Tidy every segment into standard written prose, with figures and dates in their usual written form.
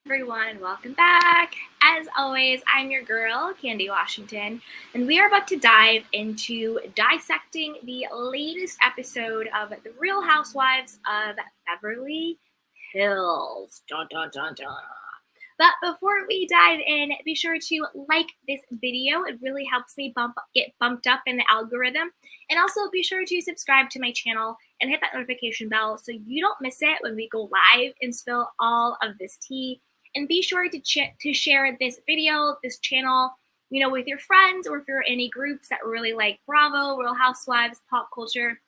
Everyone, and welcome back. As always, I'm your girl, Candy Washington, and we are about to dive into dissecting the latest episode of The Real Housewives of Beverly Hills. Dun, dun, dun, dun. But before we dive in, be sure to like this video. It really helps me get bumped up in the algorithm. And also be sure to subscribe to my channel and hit that notification bell so you don't miss it when we go live and spill all of this tea. And be sure to share this video, this channel, with your friends, or if you're in any groups that really like Bravo, Real Housewives, pop culture.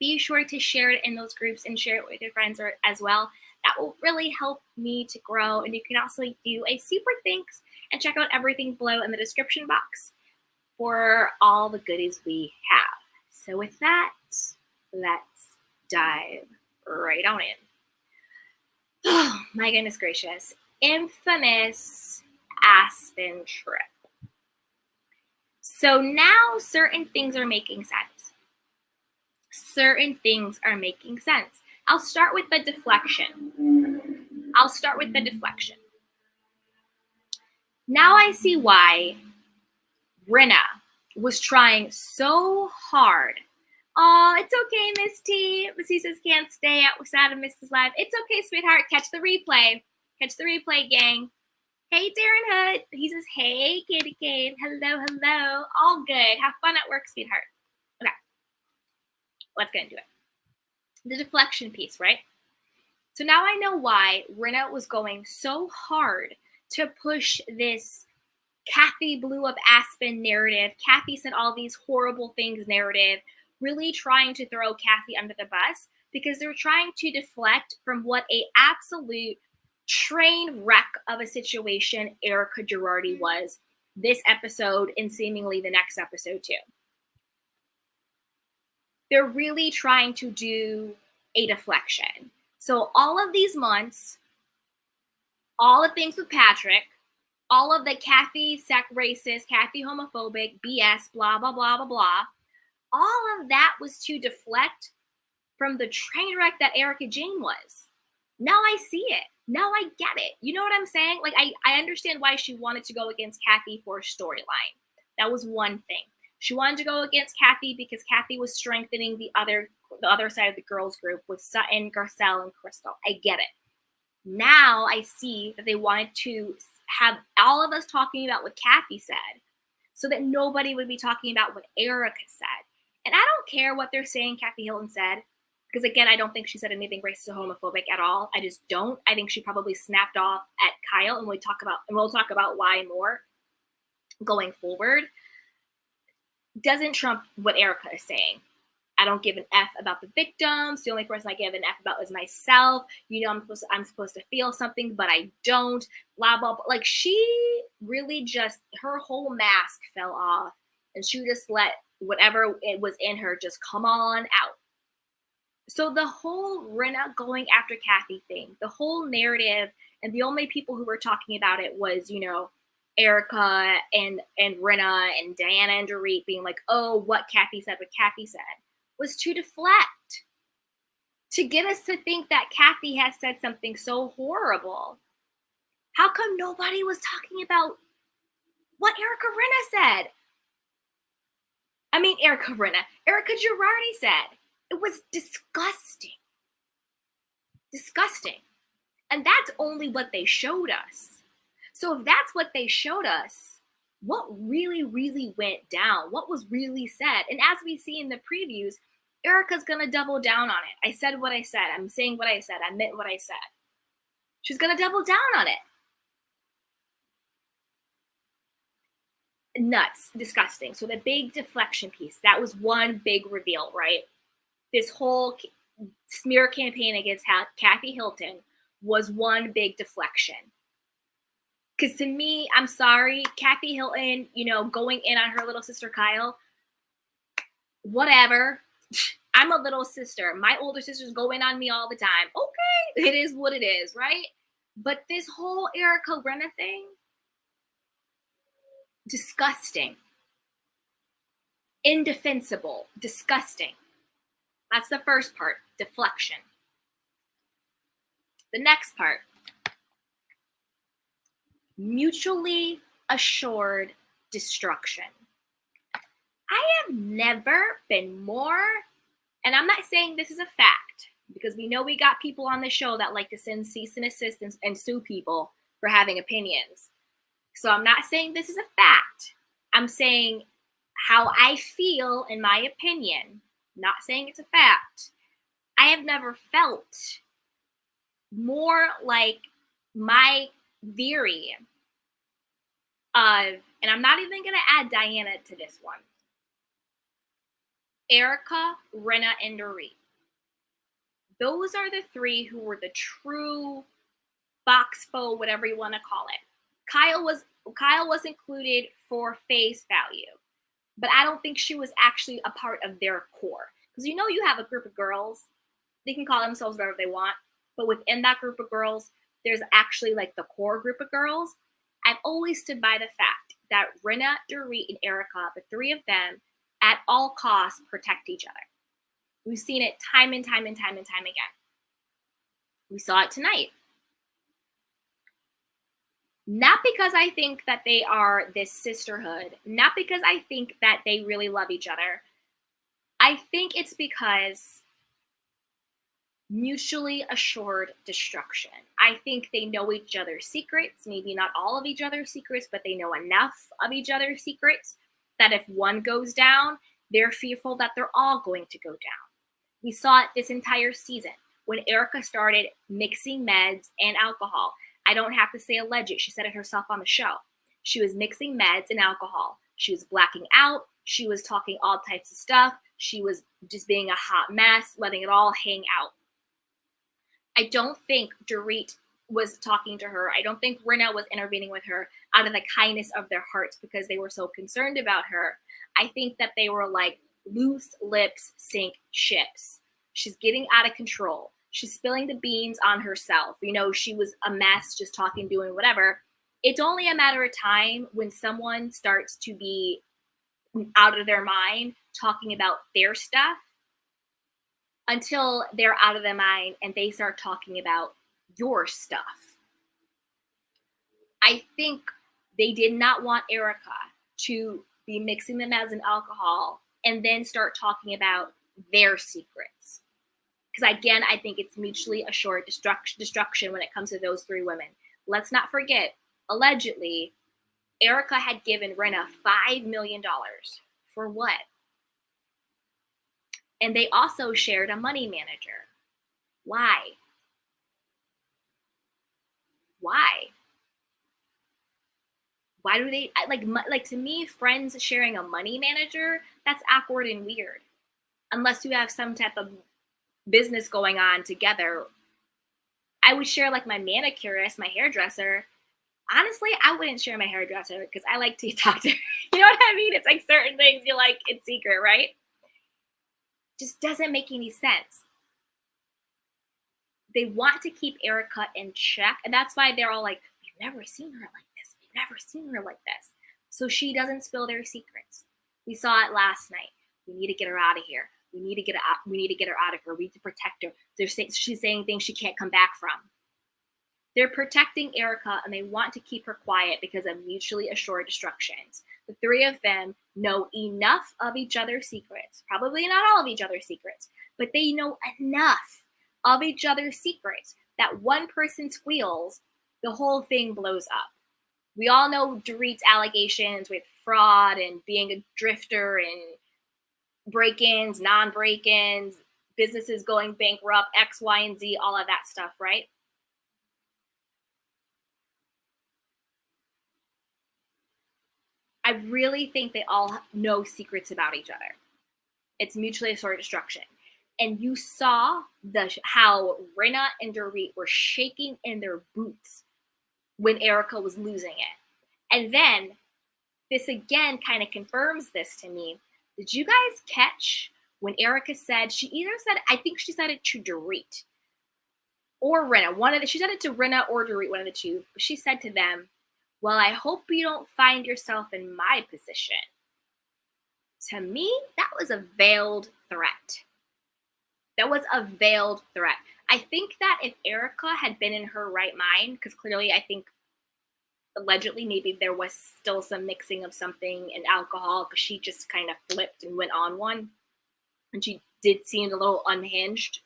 Be sure to share it in those groups and share it with your friends as well. That will really help me to grow. And you can also do a super thanks and check out everything below in the description box for all the goodies we have. So with that, let's dive right on in. Oh my goodness gracious. Infamous Aspen trip. So now certain things are making sense. I'll start with the deflection. Now I see why Rinna was trying so hard. Oh, it's okay, Miss T. Miss T says can't stay outside of Mrs. Live. It's okay, sweetheart. Catch the replay. Gang. Hey, Darren Hood. He says, hey, Kitty Kate. Hello. All good. Have fun at work, sweetheart. Okay. Let's get into it. The deflection piece, right? So now I know why Rinna was going so hard to push this Kathy blew up Aspen narrative, Kathy said all these horrible things narrative, really trying to throw Kathy under the bus because they're trying to deflect from what a absolute train wreck of a situation ERIKA Girardi was this episode and seemingly the next episode too. They're really trying to do a deflection. So all of these months, all the things with Patrick, all of the Kathy racist, Kathy homophobic, BS, blah, blah, blah, blah, blah, all of that was to deflect from the train wreck that Erika Jayne was. Now I see it. Now I get it. You know what I'm saying? Like, I understand why she wanted to go against Kathy for a storyline. That was one thing. She wanted to go against Kathy because Kathy was strengthening the other side of the girls group with Sutton, Garcelle, and Crystal. I get it. Now I see that they wanted to have all of us talking about what Kathy said so that nobody would be talking about what Erika said. And I don't care what they're saying Kathy Hilton said, because again, I don't think she said anything racist or homophobic at all. I just don't. I think she probably snapped off at Kyle, and we'll talk about why more going forward. Doesn't trump what Erika is saying. I don't give an F about the victims. The only person I give an F about is myself. I'm supposed to feel something, but I don't. Blah, blah, blah. Like, she really just, her whole mask fell off, and she just let whatever it was in her just come on out. So the whole Rinna going after Kathy thing, the whole narrative, and the only people who were talking about it was, Erika and Rinna and Diana and Dorit being like, oh, what Kathy said, was to deflect, to get us to think that Kathy has said something so horrible. How come nobody was talking about what Erika Girardi said? It was disgusting. And that's only what they showed us. So if that's what they showed us, what really, really went down? What was really said? And as we see in the previews, Erika's going to double down on it. I said what I said. I'm saying what I said. I meant what I said. She's going to double down on it. Nuts. Disgusting. So the big deflection piece, that was one big reveal, right? This whole smear campaign against Kathy Hilton was one big deflection. Because to me, I'm sorry, Kathy Hilton, going in on her little sister Kyle, whatever. I'm a little sister. My older sisters go in on me all the time. Okay, it is what it is, right? But this whole Erika Rinna thing, disgusting. Indefensible. Disgusting. That's the first part, deflection. The next part, mutually assured destruction. I have never been more, and I'm not saying this is a fact, because we know we got people on the show that like to send cease and desist and sue people for having opinions. So I'm not saying this is a fact. I'm saying how I feel in my opinion, not saying it's a fact. I have never felt more like my theory of, and I'm not even going to add Diana to this one, ERIKA, Rinna, and Dorit. Those are the three who were the true Boxfo, whatever you want to call it. Kyle was included for face value, but I don't think she was actually a part of their core. Because you have a group of girls, they can call themselves whatever they want, but within that group of girls, there's actually like the core group of girls. I've always stood by the fact that Rinna, Dorit, and ERIKA, the three of them, at all costs protect each other. We've seen it time and time and time and time again. We saw it tonight. Not because I think that they are this sisterhood, not because I think that they really love each other. I think it's because mutually assured destruction. I think they know each other's secrets, maybe not all of each other's secrets, but they know enough of each other's secrets that if one goes down, they're fearful that they're all going to go down. We saw it this entire season when ERIKA started mixing meds and alcohol. I don't have to say alleged. She said it herself on the show. She was mixing meds and alcohol. She was blacking out. She was talking all types of stuff. She was just being a hot mess, letting it all hang out. I don't think Dorit was talking to her. I don't think Rinna was intervening with her out of the kindness of their hearts because they were so concerned about her. I think that they were like loose lips sink ships. She's getting out of control. She's spilling the beans on herself. She was a mess, just talking, doing whatever. It's only a matter of time when someone starts to be out of their mind talking about their stuff until they're out of their mind and they start talking about your stuff. I think they did not want ERIKA to be mixing them as an alcohol and then start talking about their secrets. Because again, I think it's mutually assured destruction when it comes to those three women. Let's not forget, allegedly, ERIKA had given Rinna $5 million. For what? And they also shared a money manager. Why? Why? Why do they, like to me, friends sharing a money manager, that's awkward and weird. Unless you have some type of business going on together. I would share like my manicurist, my hairdresser. Honestly, I wouldn't share my hairdresser because I like to talk to her. You know what I mean? It's like certain things you like in secret, right? Just doesn't make any sense. They want to keep ERIKA in check, and that's why they're all like, we've never seen her like this. We've never seen her like this. So she doesn't spill their secrets. We saw it last night. We need to get her out of here. We need to get her out of here. We need to protect her. She's saying things she can't come back from. They're protecting ERIKA and they want to keep her quiet because of mutually assured destructions. The three of them know enough of each other's secrets. Probably not all of each other's secrets, but they know enough of each other's secrets that one person squeals, the whole thing blows up. We all know Dorit's allegations with fraud and being a drifter and break-ins, non-break-ins, businesses going bankrupt, X, Y, and Z, all of that stuff, right? I really think they all know secrets about each other. It's mutually assured destruction. And you saw how Rinna and Dorit were shaking in their boots when ERIKA was losing it. And then this again kind of confirms this to me. Did you guys catch when ERIKA said, I think she said it to Dorit or Rinna. She said it to Rinna or Dorit, one of the two. But she said to them, well, I hope you don't find yourself in my position. To me, that was a veiled threat. That was a veiled threat. I think that if ERIKA had been in her right mind, because clearly I think allegedly maybe there was still some mixing of something in alcohol because she just kind of flipped and went on one. And she did seem a little unhinged.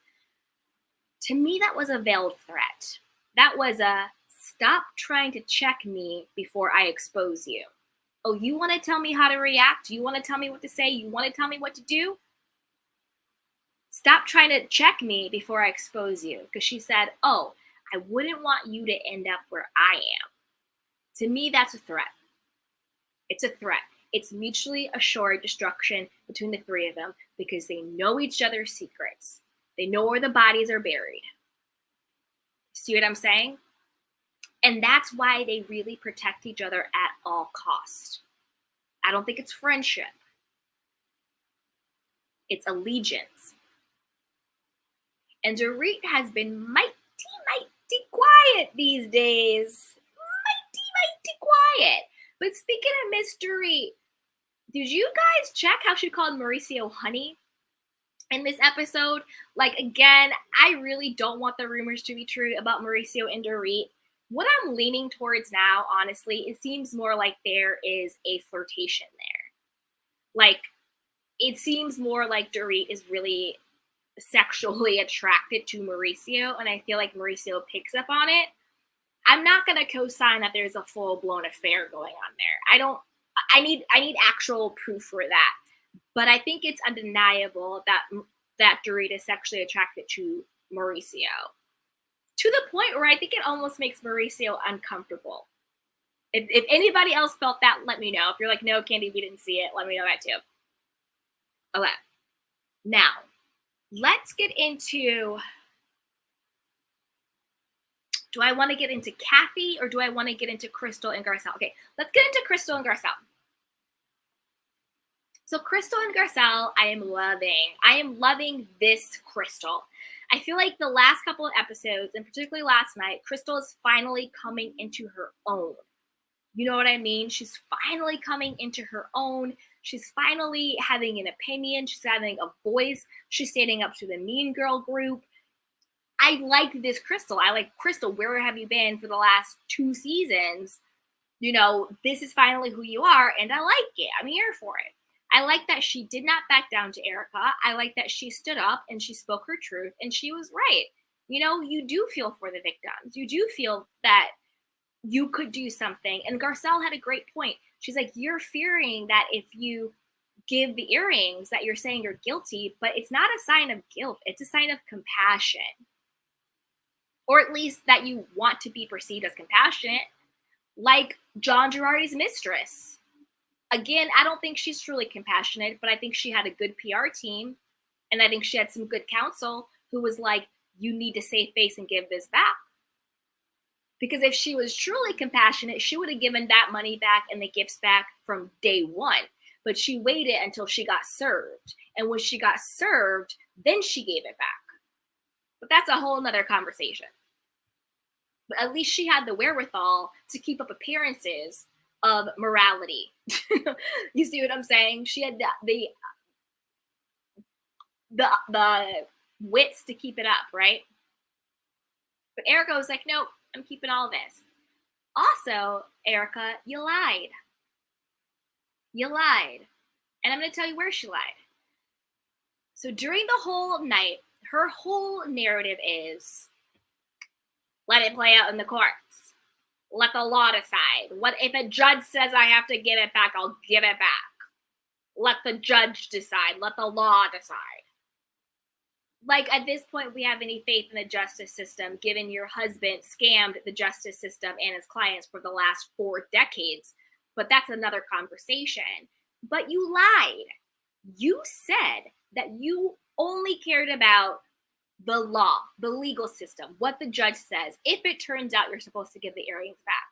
To me, that was a veiled threat. That was a stop trying to check me before I expose you. Oh, you want to tell me how to react? You want to tell me what to say? You want to tell me what to do? Stop trying to check me before I expose you. Because she said, oh, I wouldn't want you to end up where I am. To me, that's a threat. It's a threat. It's mutually assured destruction between the three of them because they know each other's secrets. They know where the bodies are buried. See what I'm saying? And that's why they really protect each other at all costs. I don't think it's friendship. It's allegiance. And Dorit has been mighty quiet these days. Mighty quiet. But speaking of Miss Dorit, did you guys check how she called Mauricio honey in this episode? Like, again, I really don't want the rumors to be true about Mauricio and Dorit. What I'm leaning towards now, honestly, it seems more like there is a flirtation there. Like, it seems more like Dorit is really sexually attracted to Mauricio, and I feel like Mauricio picks up on it. I'm not going to co-sign that there's a full-blown affair going on there. I need actual proof for that. But I think it's undeniable that Dorit is sexually attracted to Mauricio. To the point where I think it almost makes Mauricio uncomfortable. If anybody else felt that, let me know. If you're like, no, Candy, we didn't see it, let me know that too. Okay. Now, let's get into, do I want to get into Kathy or do I want to get into Crystal and Garcelle? Okay, let's get into Crystal and Garcelle. So Crystal and Garcelle, I am loving this Crystal. I feel like the last couple of episodes, and particularly last night, Crystal is finally coming into her own. You know what I mean? She's finally coming into her own. She's finally having an opinion. She's having a voice. She's standing up to the Mean Girl group. I like this Crystal. I like, Crystal, where have you been for the last 2 seasons? You know, this is finally who you are, and I like it. I'm here for it. I like that she did not back down to ERIKA. I like that she stood up and she spoke her truth, and she was right. You know, you do feel for the victims. You do feel that you could do something. And Garcelle had a great point. She's like, you're fearing that if you give the earrings that you're saying you're guilty, but it's not a sign of guilt. It's a sign of compassion. Or at least that you want to be perceived as compassionate, like John Girardi's mistress. Again, I don't think she's truly compassionate, but I think she had a good PR team, and I think she had some good counsel who was like, you need to save face and give this back. Because if she was truly compassionate, she would have given that money back and the gifts back from day one. But she waited until she got served. And when she got served, then she gave it back. But that's a whole nother conversation. But at least she had the wherewithal to keep up appearances of morality. You see what I'm saying? She had the wits to keep it up, right? But ERIKA was like, nope, I'm keeping all this. Also, ERIKA, you lied. You lied. And I'm going to tell you where she lied. So during the whole night, her whole narrative is, let it play out in the courts. Let the law decide. What if a judge says I have to give it back, I'll give it back. Let the judge decide. Let the law decide. Like, at this point, we have any faith in the justice system, given your husband scammed the justice system and his clients for the last 4 decades. But that's another conversation. But you lied. You said that you only cared about the law, the legal system, what the judge says, if it turns out you're supposed to give the earrings back.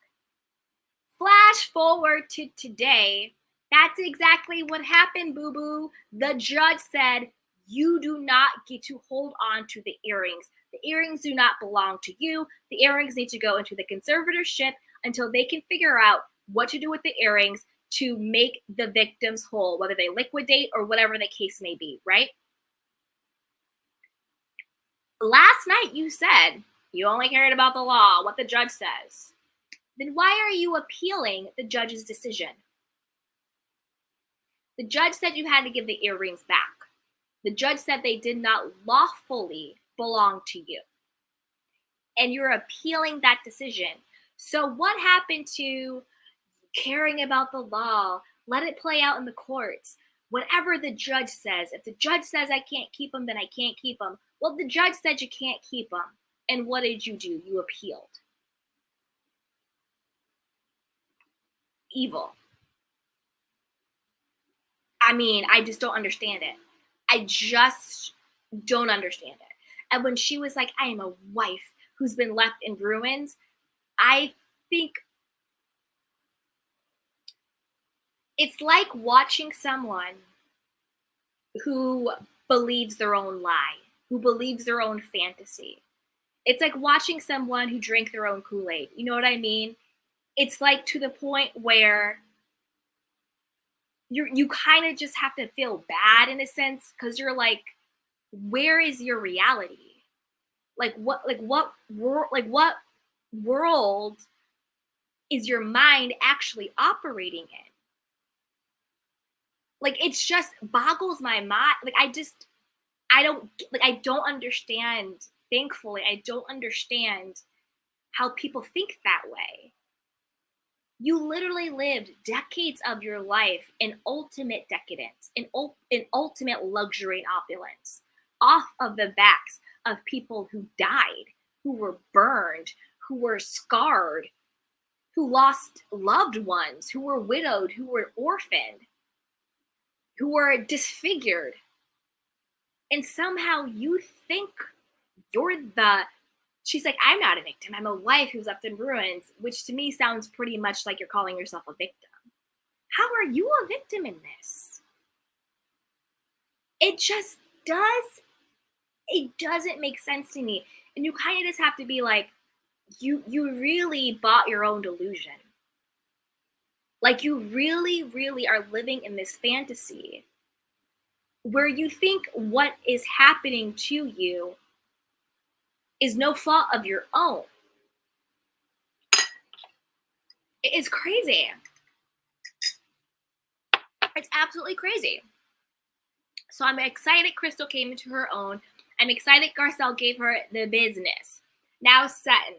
Flash forward to today, that's exactly what happened, boo-boo. The judge said, you do not get to hold on to the earrings. The earrings do not belong to you. The earrings need to go into the conservatorship until they can figure out what to do with the earrings to make the victims whole, whether they liquidate or whatever the case may be, right? Last night you said you only cared about the law, what the judge says. then why are you appealing the judge's decision? The judge said you had to give the earrings back. The judge said they did not lawfully belong to you. And you're appealing that decision. So what happened to caring about the law? Let it play out in the courts. Whatever the judge says, if the judge says I can't keep them, then I can't keep them. Well, the judge said you can't keep them. And what did you do? You appealed. Evil. I mean, I just don't understand it. I just don't understand it. And when she was like, I am a wife who's been left in ruins, I think it's like watching someone who believes their own lie, who believes their own fantasy. It's like watching someone who drank their own Kool-Aid. You know what I mean? It's like to the point where you kind of just have to feel bad in a sense, because you're like, where is your reality? What world is your mind actually operating in? Like, it's just boggles my mind. Like, I don't understand. Thankfully, I don't understand how people think that way. You literally lived decades of your life in ultimate decadence, in ultimate luxury and opulence, off of the backs of people who died, who were burned, who were scarred, who lost loved ones, who were widowed, who were orphaned, who were disfigured. And somehow you think you're she's like, I'm not a victim. I'm a wife who's left in ruins, which to me sounds pretty much like you're calling yourself a victim. How are you a victim in this? It just doesn't make sense to me. And you kind of just have to be like, you really bought your own delusion. Like, you really, really are living in this fantasy where you think what is happening to you is no fault of your own. It's crazy. It's absolutely crazy. So I'm excited Crystal came into her own. I'm excited Garcelle gave her the business. Now Sutton.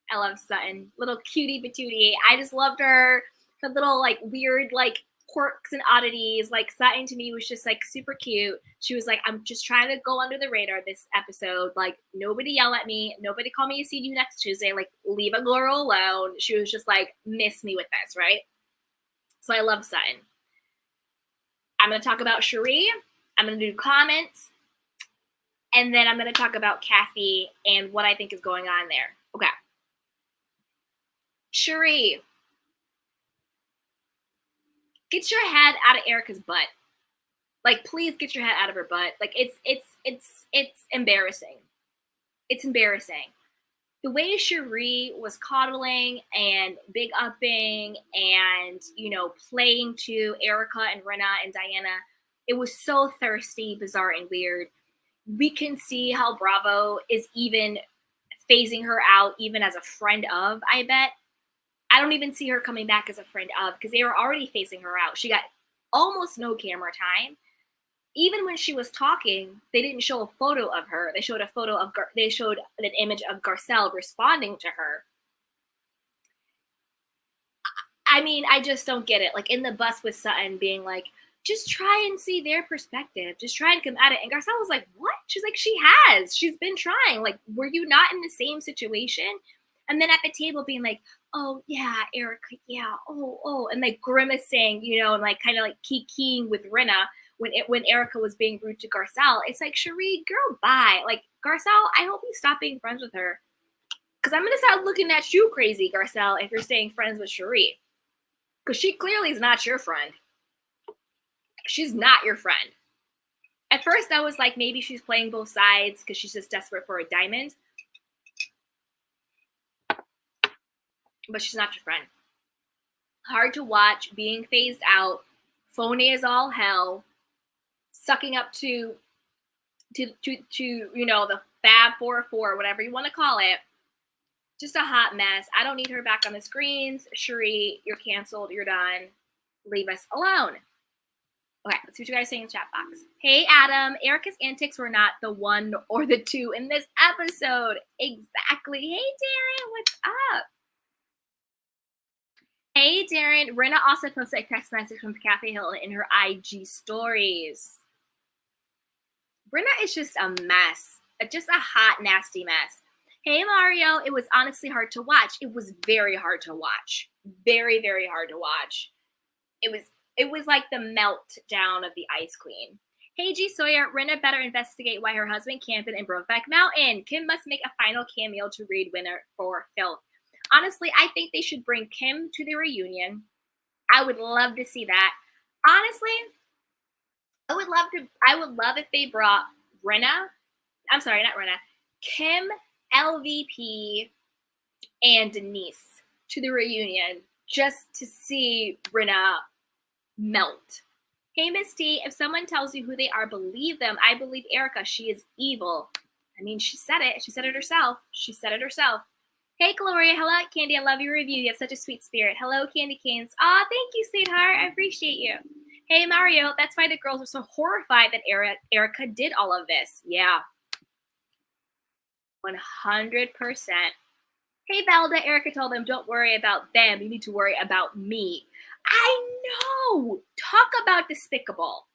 I love Sutton. Little cutie patootie. I just loved her. The little like weird like quirks and oddities. Like, Sutton to me was just like super cute. She was like, I'm just trying to go under the radar this episode. Like, nobody yell at me. Nobody call me a see you next Tuesday. Like, leave a girl alone. She was just like, miss me with this, right? So I love Sutton. I'm going to talk about Cherie. I'm going to do comments. And then I'm going to talk about Kathy and what I think is going on there. Okay. Cherie. Get your head out of Erika's butt. Like, please get your head out of her butt. Like, it's embarrassing. It's embarrassing. The way Cherie was coddling and big upping and, you know, playing to Erika and Rinna and Diana, it was so thirsty, bizarre, and weird. We can see how Bravo is even phasing her out, even as a friend of, I bet. I don't even see her coming back as a friend of, because they were already phasing her out. She got almost no camera time. Even when she was talking, they didn't show a photo of her. They showed they showed an image of Garcelle responding to her. I mean, I just don't get it. Like, in the bus with Sutton being like, just try and see their perspective. Just try and come at it. And Garcelle was like, what? She's like, she's been trying. Like, were you not in the same situation? And then at the table being like, oh, yeah, Erika, yeah, oh, and like grimacing, you know, and like kind of like kikiing with Rinna when Erika was being rude to Garcelle. It's like, Cherie, girl, bye. Like, Garcelle, I hope you stop being friends with her. Because I'm going to start looking at you crazy, Garcelle, if you're staying friends with Cherie. Because she clearly is not your friend. She's not your friend. At first, I was like, maybe she's playing both sides because she's just desperate for a diamond. But she's not your friend. Hard to watch, being phased out, phony as all hell, sucking up to you know, the Fab 4-4, whatever you want to call it. Just a hot mess. I don't need her back on the screens. Cherie, you're canceled. You're done. Leave us alone. Okay, let's see what you guys say in the chat box. Hey, Adam. Erika's antics were not the 1 or the 2 in this episode. Exactly. Hey, Darren. What's up? Hey, Darren. Rinna also posted a text message from Kathy Hilton in her IG stories. Rinna is just a mess. Just a hot, nasty mess. Hey, Mario. It was honestly hard to watch. It was very hard to watch. Very, very hard to watch. It was like the meltdown of the Ice Queen. Hey, G. Sawyer. Rinna better investigate why her husband camped in Brokeback Mountain. Kim must make a final cameo to read winner for filth. Honestly, I think they should bring Kim to the reunion. I would love to see that. Honestly, I would love if they brought Rinna. I'm sorry, not Rinna. Kim, LVP, and Denise to the reunion just to see Rinna melt. Hey, Misty, if someone tells you who they are, believe them. I believe Erika. She is evil. I mean, she said it. She said it herself. She said it herself. Hey, Gloria. Hello, Candy. I love your review. You have such a sweet spirit. Hello, Candy Canes. Aw, thank you, sweetheart. I appreciate you. Hey, Mario. That's why the girls were so horrified that Erika did all of this. Yeah. 100%. Hey, Velda. Erika told them, don't worry about them. You need to worry about me. I know. Talk about despicable.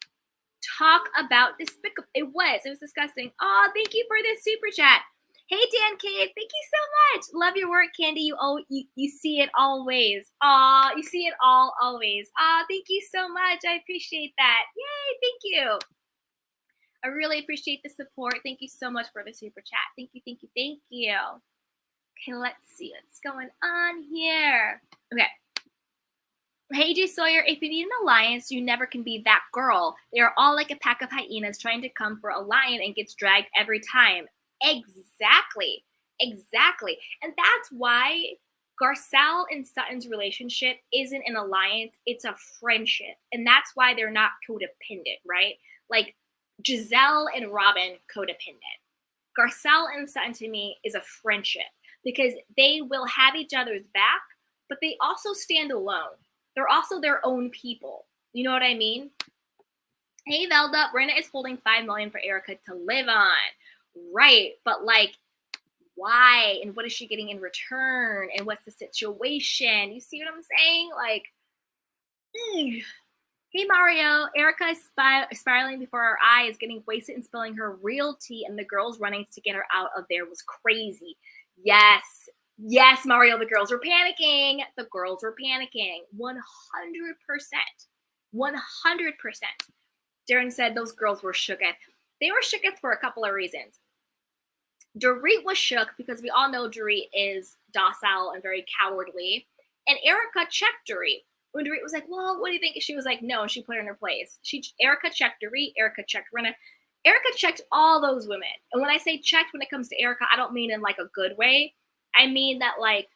Talk about despicable. It was disgusting. Oh, thank you for this super chat. Hey, Dan Cave, thank you so much. Love your work, Candy. You see it always. Aw, you see it all always. Aw, thank you so much. I appreciate that. Yay, thank you. I really appreciate the support. Thank you so much for the super chat. Thank you, thank you, thank you. Okay, let's see what's going on here. Okay. Hey, J. Sawyer, if you need an alliance, you never can be that girl. They are all like a pack of hyenas trying to come for a lion and gets dragged every time. Exactly. Exactly. And that's why Garcelle and Sutton's relationship isn't an alliance. It's a friendship. And that's why they're not codependent, right? Like Giselle and Robin, codependent. Garcelle and Sutton to me is a friendship because they will have each other's back, but they also stand alone. They're also their own people. You know what I mean? Hey, Velda, Rinna is holding $5 million for Erika to live on. Right, but like, why? And what is she getting in return? And what's the situation? You see what I'm saying? Like, hey, Mario, Erika is spiraling before our eyes, getting wasted and spilling her real tea, and the girls running to get her out of there was crazy. Yes. Yes, Mario, the girls were panicking. The girls were panicking. 100%. 100%. Darren said those girls were shooketh. They were shooketh for a couple of reasons. Dorit was shook because we all know Dorit is docile and very cowardly. And Erika checked Dorit. When Dorit was like, well, what do you think? She was like, no, and she put her in her place. Erika checked Dorit. Erika checked Rinna. Erika checked all those women. And when I say checked when it comes to Erika, I don't mean in like a good way. I mean that like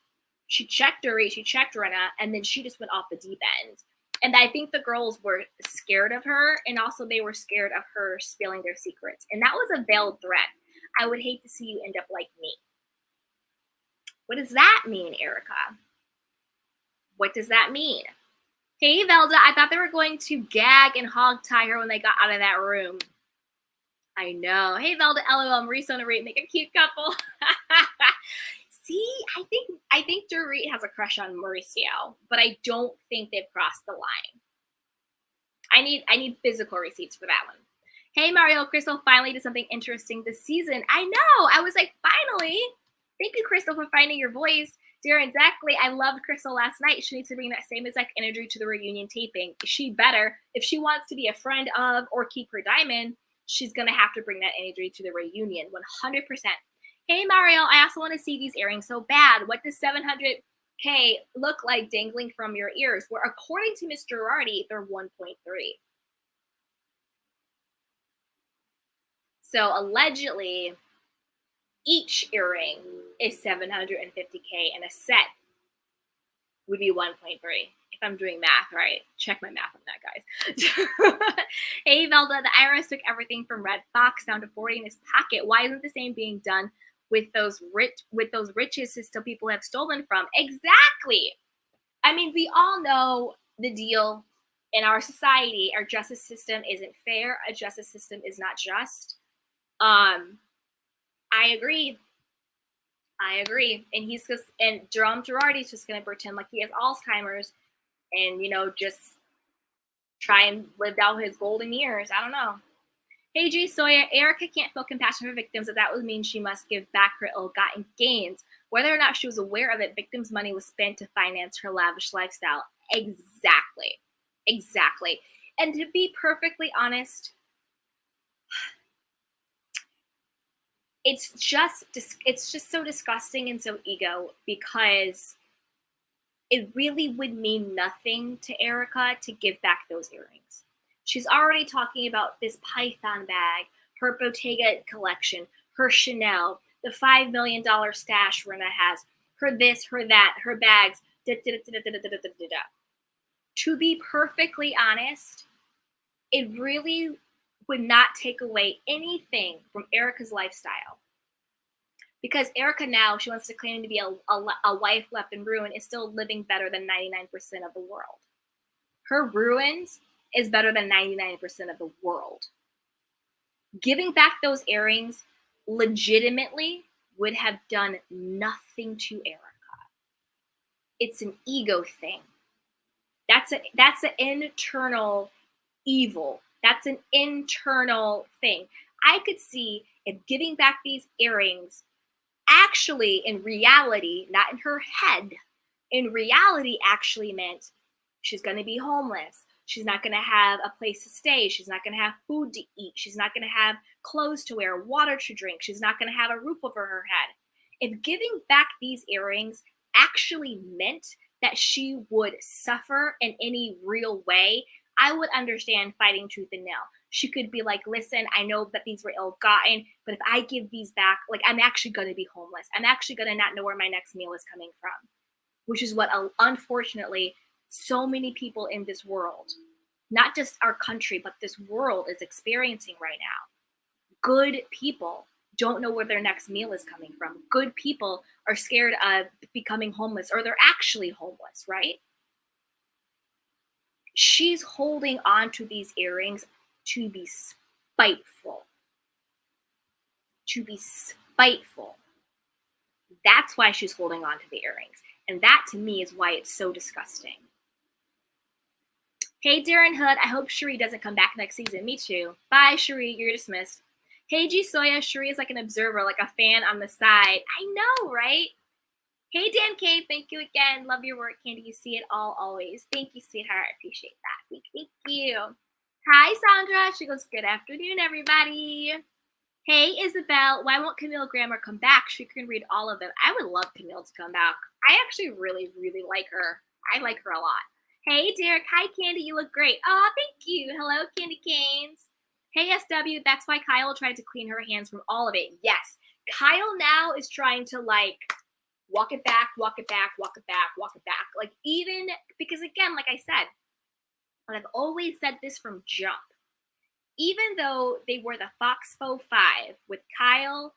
she checked Dorit, she checked Rinna, and then she just went off the deep end. And I think the girls were scared of her, and also they were scared of her spilling their secrets. And that was a veiled threat. I would hate to see you end up like me. What does that mean, Erika? What does that mean? Hey, Velda, I thought they were going to gag and hog tie her when they got out of that room. I know. Hey, Velda, LOL, Marisa and Dorit make a cute couple. See, I think Dorit has a crush on Mauricio, but I don't think they've crossed the line. I need physical receipts for that one. Hey, Mario, Crystal finally did something interesting this season. I know. I was like, finally. Thank you, Crystal, for finding your voice. Dear, exactly. I loved Crystal last night. She needs to bring that same exact energy to the reunion taping. She better. If she wants to be a friend of or keep her diamond, she's going to have to bring that energy to the reunion, 100%. Hey, Mario, I also want to see these earrings so bad. What does 700K look like dangling from your ears? Where according to Mr. Girardi, they're 1.3. So allegedly, each earring is 750K, and a set would be 1.3. If I'm doing math right, check my math on that, guys. Hey, Velda, the IRS took everything from Red Fox down to 40 in his pocket. Why isn't the same being done with those riches system people have stolen from. Exactly. I mean, we all know the deal in our society. Our justice system isn't fair. Our justice system is not just. I agree. And Jerome Girardi's just gonna pretend like he has Alzheimer's and just try and live out his golden years. I don't know. Hey G Sawyer, ERIKA can't feel compassion for victims, that would mean she must give back her ill-gotten gains. Whether or not she was aware of it, victims' money was spent to finance her lavish lifestyle. Exactly. And to be perfectly honest, it's just so disgusting and so ego, because it really would mean nothing to ERIKA to give back those earrings. She's already talking about this Python bag, her Bottega collection, her Chanel, the $5 million stash Rena has, her this, her that, her bags, To be perfectly honest, it really would not take away anything from ERIKA's lifestyle. Because ERIKA now, she wants to claim to be a wife left in ruin, is still living better than 99% of the world. Her ruins is better than 99% of the world. Giving back those earrings legitimately would have done nothing to ERIKA. It's an ego thing. That's an internal evil. That's an internal thing. I could see if giving back these earrings actually, in reality, not in her head, in reality actually meant she's going to be homeless. She's not going to have a place to stay. She's not going to have food to eat. She's not going to have clothes to wear, water to drink. She's not going to have a roof over her head. If giving back these earrings actually meant that she would suffer in any real way, I would understand fighting tooth and nail. She could be like, listen, I know that these were ill-gotten, but if I give these back, like, I'm actually going to be homeless. I'm actually going to not know where my next meal is coming from, which is what, unfortunately, so many people in this world, not just our country, but this world is experiencing right now. Good people don't know where their next meal is coming from. Good people are scared of becoming homeless, or they're actually homeless, right? She's holding on to these earrings to be spiteful. To be spiteful. That's why she's holding on to the earrings. And that, to me, is why it's so disgusting. Hey, Darren Hood, I hope Cherie doesn't come back next season. Me too. Bye, Cherie. You're dismissed. Hey, G Soya, Cherie is like an observer, like a fan on the side. I know, right? Hey, Dan K, thank you again. Love your work, Candy. You see it all always. Thank you, sweetheart. I appreciate that. Thank you. Hi, Sandra. She goes, good afternoon, everybody. Hey, Isabel. Why won't Camille Grammer come back? She can read all of them. I would love Camille to come back. I actually really, really like her. I like her a lot. Hey, Derek. Hi, Candy. You look great. Oh, thank you. Hello, Candy Canes. Hey, SW. That's why Kyle tried to clean her hands from all of it. Yes. Kyle now is trying to, like, walk it back, walk it back, walk it back, walk it back. Like, even because, again, like I said, and I've always said this from jump, even though they were the Foxfo 5 with Kyle,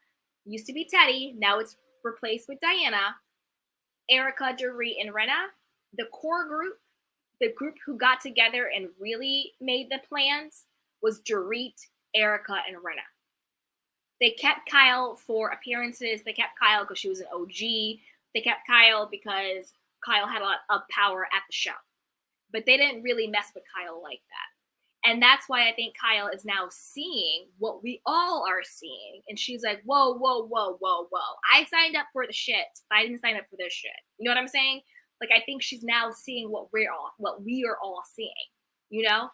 used to be Teddy, now it's replaced with Diana, ERIKA, Dorit, and Rena, the core group, the group who got together and really made the plans, was Dorit, ERIKA, and Rena. They kept Kyle for appearances. They kept Kyle because she was an OG. They kept Kyle because Kyle had a lot of power at the show. But they didn't really mess with Kyle like that. And that's why I think Kyle is now seeing what we all are seeing. And she's like, whoa, whoa, whoa, whoa, whoa. I signed up for the shit, but I didn't sign up for this shit. You know what I'm saying? Like, I think she's now seeing what we are all seeing, you know?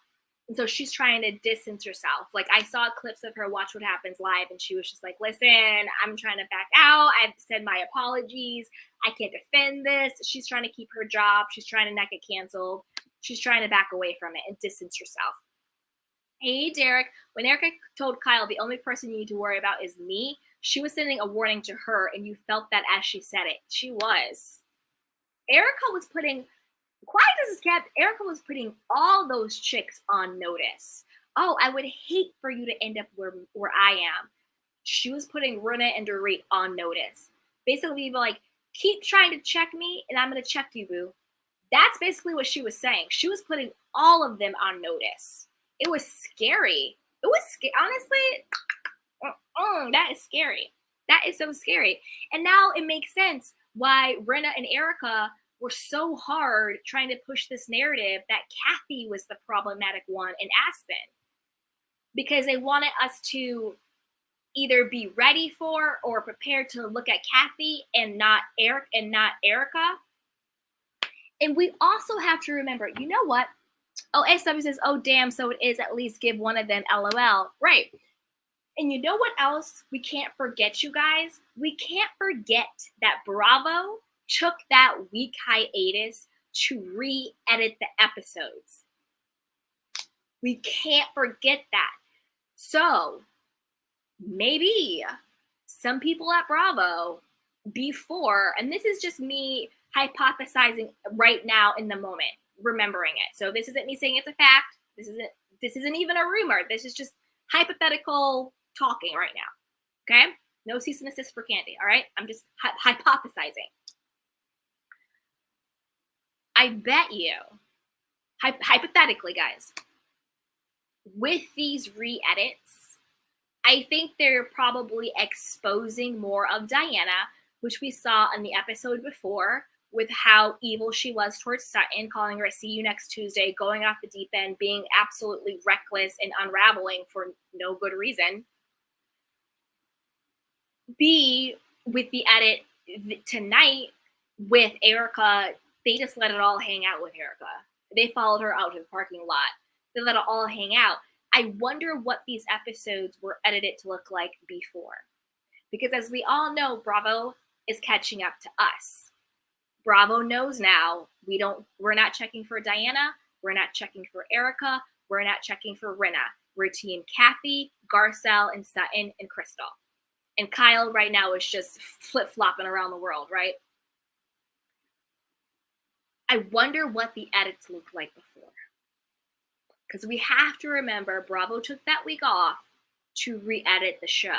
And so she's trying to distance herself. Like, I saw clips of her Watch What Happens live, and she was just like, listen, I'm trying to back out. I've said my apologies. I can't defend this. She's trying to keep her job. She's trying to not get canceled. She's trying to back away from it and distance herself. Hey, Derek. When ERIKA told Kyle the only person you need to worry about is me, she was sending a warning to her, and you felt that as she said it. She was. ERIKA was putting... Quiet as it's kept, ERIKA was putting all those chicks on notice. Oh, I would hate for you to end up where I am. she was putting Rinna and Dorit on notice. Basically, people like, keep trying to check me, and I'm going to check you, boo. That's basically what she was saying. She was putting all of them on notice. It was scary. It was scary. Honestly, that is scary. That is so scary. And now it makes sense why Rinna and ERIKA were so hard trying to push this narrative that Kathy was the problematic one in Aspen. Because they wanted us to either be ready for or prepared to look at Kathy and not ERIKA. And we also have to remember, you know what? Oh, S12 says, oh, damn, so it is, at least give one of them LOL. Right. And you know what else we can't forget, you guys? We can't forget that Bravo took that week hiatus to re-edit the episodes. We can't forget that. So maybe some people at Bravo before, and this is just me hypothesizing right now in the moment, remembering it. So this isn't me saying it's a fact. This isn't even a rumor. This is just hypothetical talking right now. Okay? No cease and desist for Candy. All right? I'm just hypothesizing. I bet you, hypothetically, guys, with these re-edits, I think they're probably exposing more of Diana, which we saw in the episode before, with how evil she was towards Sutton, calling her see you next Tuesday, going off the deep end, being absolutely reckless and unraveling for no good reason. B, with the edit tonight with ERIKA, they just let it all hang out with ERIKA. They followed her out to the parking lot. They let it all hang out. I wonder what these episodes were edited to look like before. Because as we all know, Bravo is catching up to us. Bravo knows now we're not checking for Diana, we're not checking for ERIKA, we're not checking for Rinna. We're team Kathy, Garcelle, and Sutton, and Crystal. And Kyle right now is just flip-flopping around the world, right? I wonder what the edits looked like before. Because we have to remember Bravo took that week off to re-edit the show.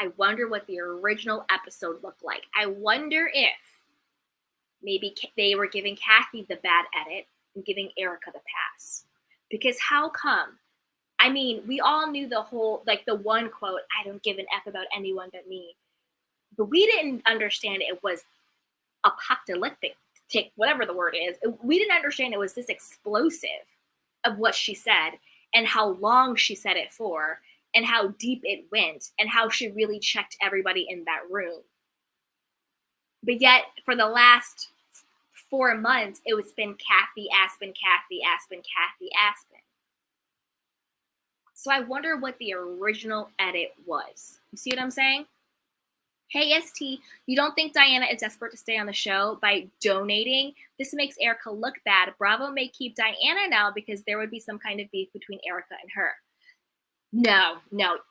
I wonder what the original episode looked like. I wonder if maybe they were giving Kathy the bad edit and giving ERIKA the pass. Because how come? I mean, we all knew the whole, like the one quote, I don't give an F about anyone but me. But we didn't understand it was apocalyptic, whatever the word is. We didn't understand it was this explosive of what she said and how long she said it for and how deep it went and how she really checked everybody in that room. But yet, for the last 4 months, it was been Kathy, Aspen, Kathy, Aspen, Kathy, Aspen. So I wonder what the original edit was. You see what I'm saying? Hey, ST, you don't think Diana is desperate to stay on the show by donating? This makes ERIKA look bad. Bravo may keep Diana now because there would be some kind of beef between ERIKA and her. No.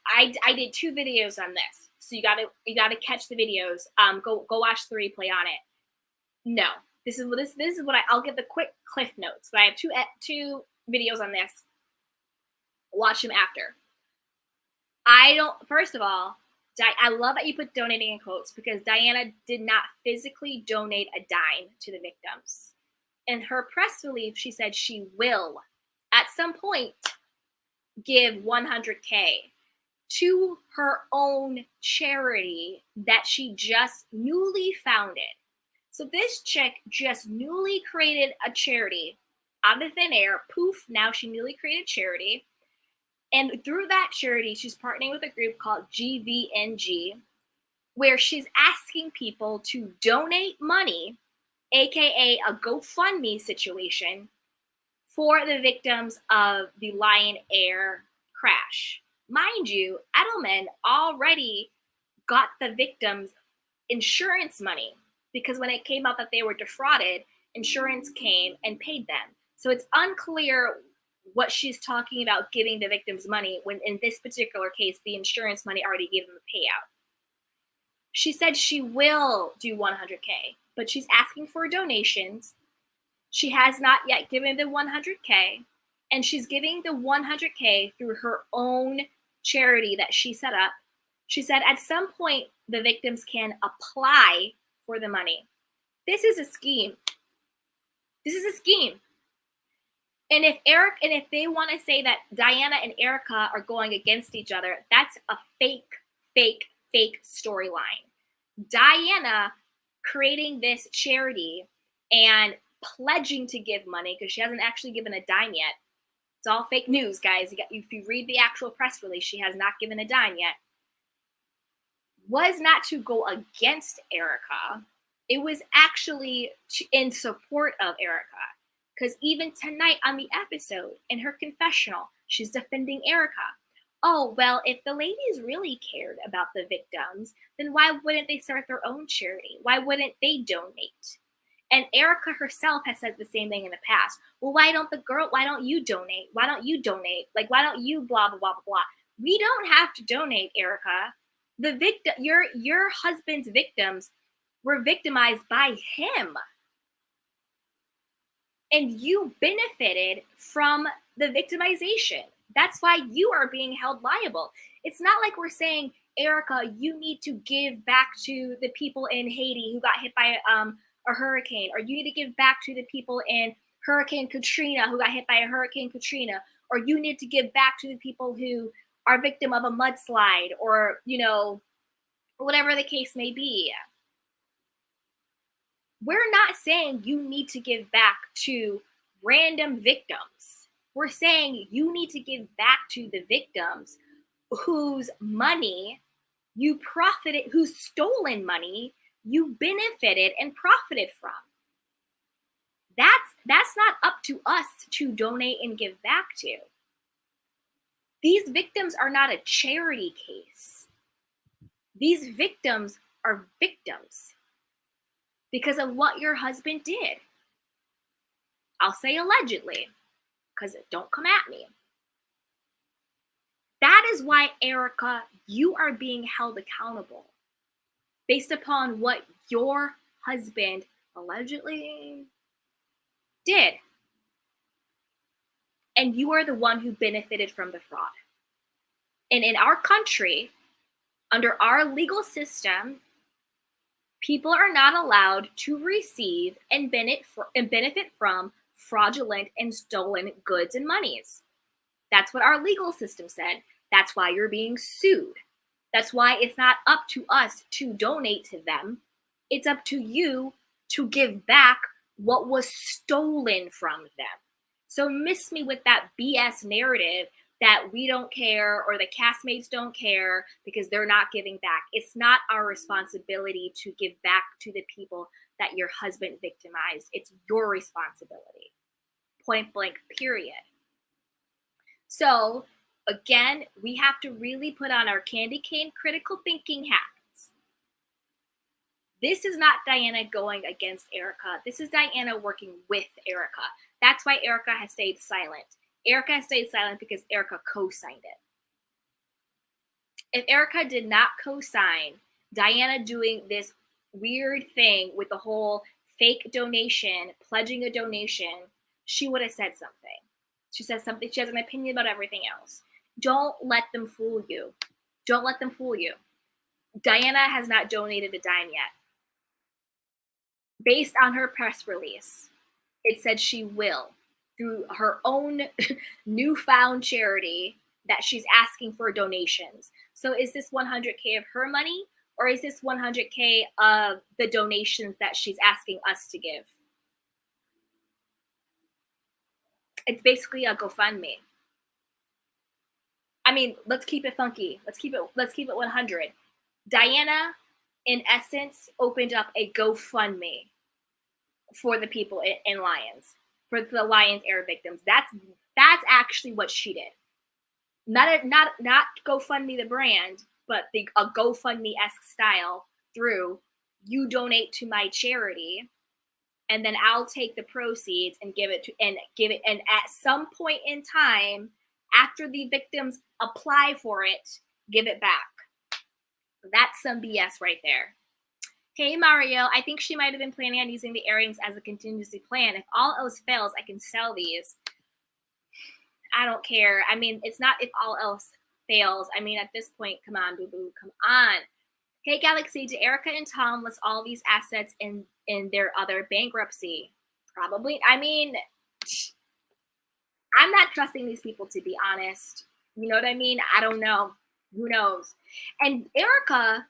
I did 2 videos on this. So you gotta catch the videos. Go watch the replay on it. No. This is what I'll give the quick cliff notes. But I have two videos on this. Watch them after. First of all, I love that you put donating in quotes because Diana did not physically donate a dime to the victims. In her press release, she said she will, at some point, give $100K to her own charity that she just newly founded. So this chick just newly created a charity out of thin air. Poof, now she newly created charity. And through that charity, she's partnering with a group called GVNG, where she's asking people to donate money, aka a GoFundMe situation, for the victims of the Lion Air crash. Mind you, Edelman already got the victims insurance money because when it came out that they were defrauded, insurance came and paid them. So it's unclear what she's talking about giving the victims money when in this particular case, the insurance money already gave them the payout. She said she will do $100K, but she's asking for donations. She has not yet given the $100K, and she's giving the $100K through her own charity that she set up She said, at some point, the victims can apply for the money. This is a scheme. This is a scheme. And if they want to say that Diana and ERIKA are going against each other, that's a fake storyline. Diana creating this charity and pledging to give money, because she hasn't actually given a dime yet. It's all fake news, guys. If you read the actual press release, she has not given a dime yet. Was not to go against ERIKA. It was actually in support of ERIKA. Because even tonight on the episode, in her confessional, she's defending ERIKA. Oh, well, if the ladies really cared about the victims, then why wouldn't they start their own charity? Why wouldn't they donate? And ERIKA herself has said the same thing in the past. Well, why don't you donate? Why don't you donate? Like, why don't you blah, blah, blah, blah, blah. We don't have to donate, ERIKA. Your husband's victims were victimized by him. And you benefited from the victimization. That's why you are being held liable. It's not like we're saying, ERIKA, you need to give back to the people in Haiti who got hit by a hurricane, or you need to give back to the people in Hurricane Katrina who got hit by a Hurricane Katrina, or you need to give back to the people who are victim of a mudslide, or, whatever the case may be. We're not saying you need to give back to random victims. We're saying you need to give back to the victims whose money you profited, whose stolen money you benefited and profited from. That's not up to us to donate and give back to. These victims are not a charity case. These victims are victims because of what your husband did. I'll say allegedly, because don't come at me. That is why, ERIKA, you are being held accountable based upon what your husband allegedly did. And you are the one who benefited from the fraud. And in our country, under our legal system, people are not allowed to receive and benefit from fraudulent and stolen goods and monies. That's what our legal system said. That's why you're being sued. That's why it's not up to us to donate to them. It's up to you to give back what was stolen from them. So miss me with that BS narrative that we don't care or the castmates don't care because they're not giving back. It's not our responsibility to give back to the people that your husband victimized. It's your responsibility. Point blank, period. So again, we have to really put on our candy cane critical thinking hats. This is not Diana going against ERIKA. This is Diana working with ERIKA. That's why ERIKA has stayed silent. ERIKA has stayed silent because ERIKA co-signed it. If ERIKA did not co-sign Diana doing this weird thing with the whole fake donation, pledging a donation, she would have said something. She says something. She has an opinion about everything else. Don't let them fool you. Don't let them fool you. Diana has not donated a dime yet. Based on her press release, it said she will, through her own newfound charity, that she's asking for donations. So is this 100K of her money, or is this 100K of the donations that she's asking us to give? It's basically a GoFundMe. I mean, let's keep it funky. Let's keep it 100. Diana, in essence, opened up a GoFundMe for the people in Lions, for the Lions Air victims. That's actually what she did. Not GoFundMe the brand, but a GoFundMe-esque style through you donate to my charity, and then I'll take the proceeds and give it and at some point in time, after the victims apply for it, give it back. That's some BS right there. Hey, Mario, I think she might have been planning on using the earrings as a contingency plan. If all else fails, I can sell these. I don't care. I mean, it's not if all else fails. I mean, at this point, come on, boo boo, come on. Hey Galaxy, did Erica and Tom list all these assets in their other bankruptcy? Probably. I mean, I'm not trusting these people, to be honest. You know what I mean? I don't know. Who knows? And Erica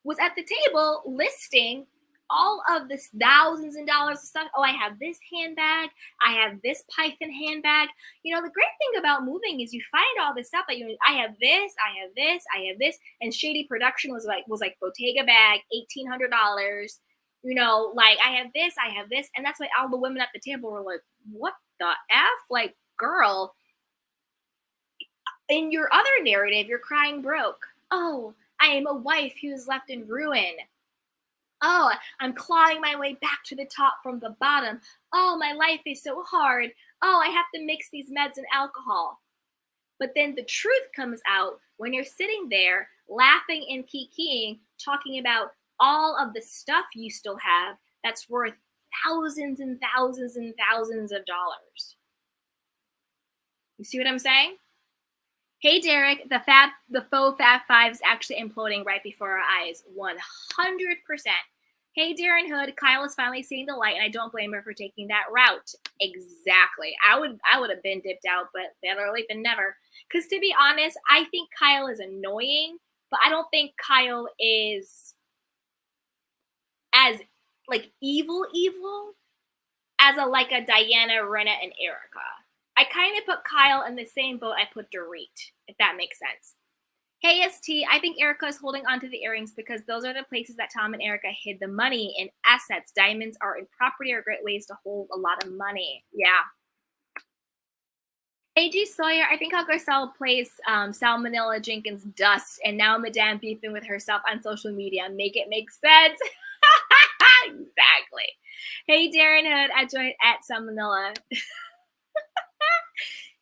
was at the table listing all of this thousands and dollars of stuff. Oh, I have this handbag. I have this python handbag. You know, the great thing about moving is you find all this stuff that I have this, I have this, I have this. And Shady Production was like Bottega bag, $1,800. You know, like I have this, I have this. And that's why all the women at the table were like, what the F? Like, girl, in your other narrative, you're crying broke. Oh, I am a wife who is left in ruin. Oh, I'm clawing my way back to the top from the bottom. Oh, my life is so hard. Oh, I have to mix these meds and alcohol. But then the truth comes out when you're sitting there laughing and kikiing, talking about all of the stuff you still have that's worth thousands and thousands and thousands of dollars. You see what I'm saying? Hey, Derek, the faux Fab Five is actually imploding right before our eyes. 100%. Hey, Darren Hood, Kyle is finally seeing the light, and I don't blame her for taking that route. Exactly. I would have been dipped out, but better late than never. Because to be honest, I think Kyle is annoying, but I don't think Kyle is as like evil as a Diana, Rinna, and Erika. I kind of put Kyle in the same boat I put Dorit, if that makes sense. Hey, ST, I think Erika is holding on to the earrings because those are the places that Tom and Erika hid the money in assets. Diamonds are in property are great ways to hold a lot of money. Yeah. Hey, G Sawyer, I think Hugger Sal plays Salmonella Jenkins dust, and now Madame beefing with herself on social media. Make it make sense. Exactly. Hey, Darren Hood, at Salmonella.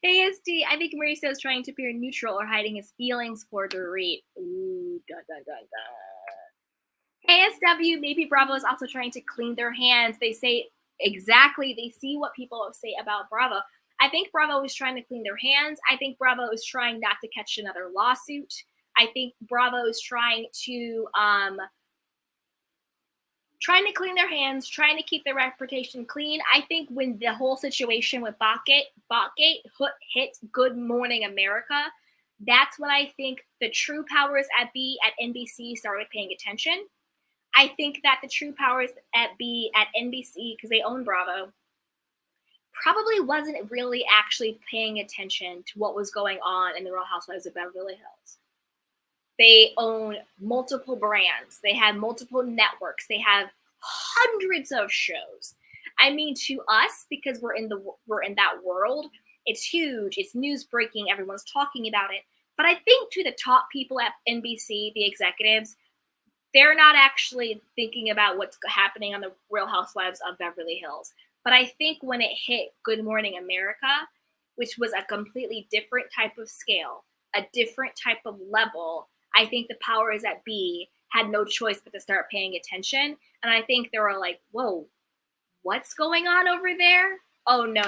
Hey, SD, I think Mauricio is trying to appear neutral or hiding his feelings for Dorit. Ooh, dun, dun, dun, dun. ASW, maybe Bravo is also trying to clean their hands. They say exactly, they see what people say about Bravo. I think Bravo is trying to clean their hands. I think Bravo is trying not to catch another lawsuit. I think Bravo is trying to clean their hands, trying to keep their reputation clean. I think when the whole situation with Botgate hit Good Morning America, that's when I think the true powers at NBC started paying attention. I think that the true powers at NBC, because they own Bravo, probably wasn't really actually paying attention to what was going on in the Real Housewives of Beverly Hills. They own multiple brands. They have multiple networks. They have hundreds of shows. I mean, to us, because we're in that world, it's huge. It's news breaking. Everyone's talking about it. But I think to the top people at NBC, the executives, they're not actually thinking about what's happening on the Real Housewives of Beverly Hills. But I think when it hit Good Morning America, which was a completely different type of scale, a different type of level, I think the powers that be had no choice but to start paying attention. And I think they were like, whoa, what's going on over there? Oh, no.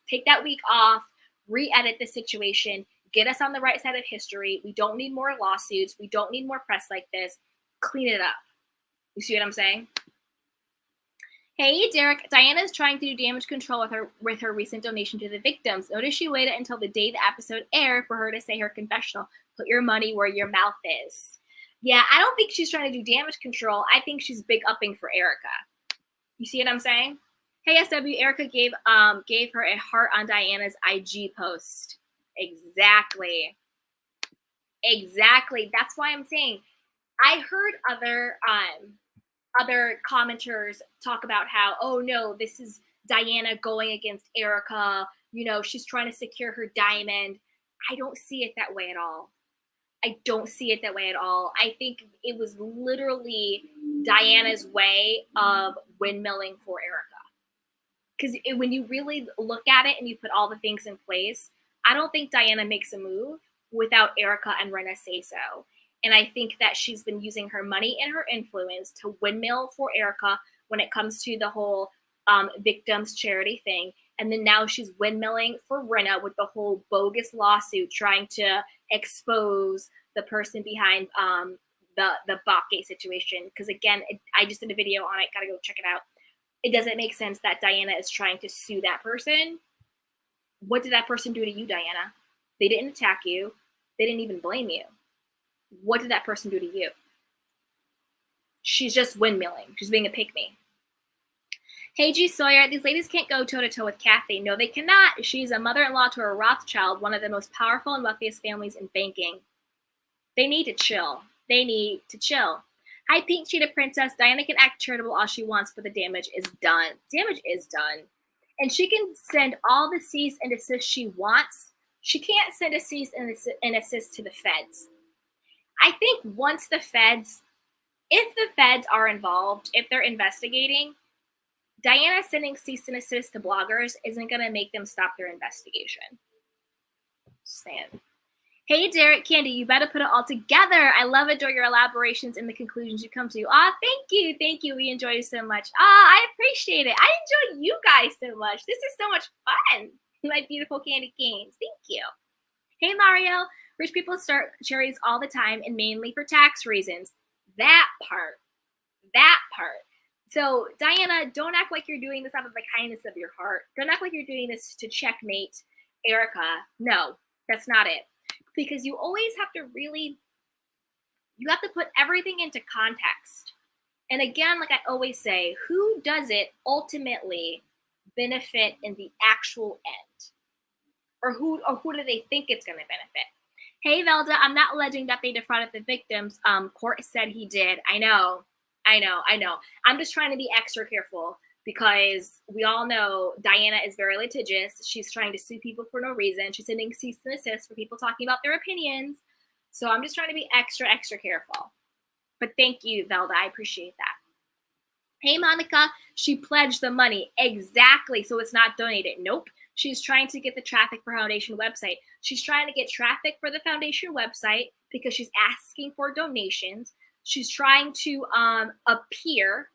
Take that week off, re-edit the situation, get us on the right side of history. We don't need more lawsuits. We don't need more press like this. Clean it up. You see what I'm saying? Hey, Derek, Diana's trying to do damage control with her recent donation to the victims. Notice she waited until the day the episode aired for her to say her confessional. Put your money where your mouth is. Yeah, I don't think she's trying to do damage control. I think she's big upping for Erika. You see what I'm saying? Hey, SW, Erika gave her a heart on Diana's IG post. Exactly. That's why I'm saying I heard other commenters talk about how, oh no, this is Diana going against Erika. You know, she's trying to secure her diamond. I don't see it that way at all. I think it was literally Diana's way of windmilling for Erika. Because when you really look at it and you put all the things in place, I don't think Diana makes a move without Erika and Rinna say so. And I think that she's been using her money and her influence to windmill for Erika when it comes to the whole victims charity thing. And then now she's windmilling for Rinna with the whole bogus lawsuit trying to expose the person behind the Bachgate situation. Because again, I just did a video on it. Gotta go check it out. It doesn't make sense that Diana is trying to sue that person. What did that person do to you, Diana? They didn't attack you. They didn't even blame you. What did that person do to you? She's just windmilling. She's being a pygmy. Hey, G. Sawyer, these ladies can't go toe-to-toe with Kathy. No, they cannot. She's a mother-in-law to a Rothschild, one of the most powerful and wealthiest families in banking. They need to chill. They need to chill. Hi, Pink Cheetah Princess. Diana can act charitable all she wants, but the damage is done. Damage is done. And she can send all the cease and desist she wants. She can't send a cease and desist to the feds. I think once the feds, if the feds are involved, if they're investigating, Diana sending cease and desist to bloggers isn't going to make them stop their investigation. Just saying. Hey, Derek Candy, you better put it all together. I love adore your elaborations and the conclusions you come to. Thank you. Thank you. We enjoy you so much. I appreciate it. I enjoy you guys so much. This is so much fun. My beautiful candy canes. Thank you. Hey, Mario. Rich people start cherries all the time and mainly for tax reasons. That part. So, Diana, don't act like you're doing this out of the kindness of your heart. Don't act like you're doing this to checkmate ERIKA. No, that's not it. Because you always have to you have to put everything into context. And again, like I always say, who does it ultimately benefit in the actual end? Or who do they think it's going to benefit? Hey, Velda, I'm not alleging that they defrauded the victims. Court said he did. I know. I'm just trying to be extra careful because we all know Diana is very litigious. She's trying to sue people for no reason. She's sending cease and desist for people talking about their opinions. So I'm just trying to be extra careful. But thank you, Velda. I appreciate that. Hey, Monica, she pledged the money. Exactly. So it's not donated. Nope. She's trying to get the traffic for foundation website. She's trying to get traffic for the foundation website because she's asking for donations. She's trying to appear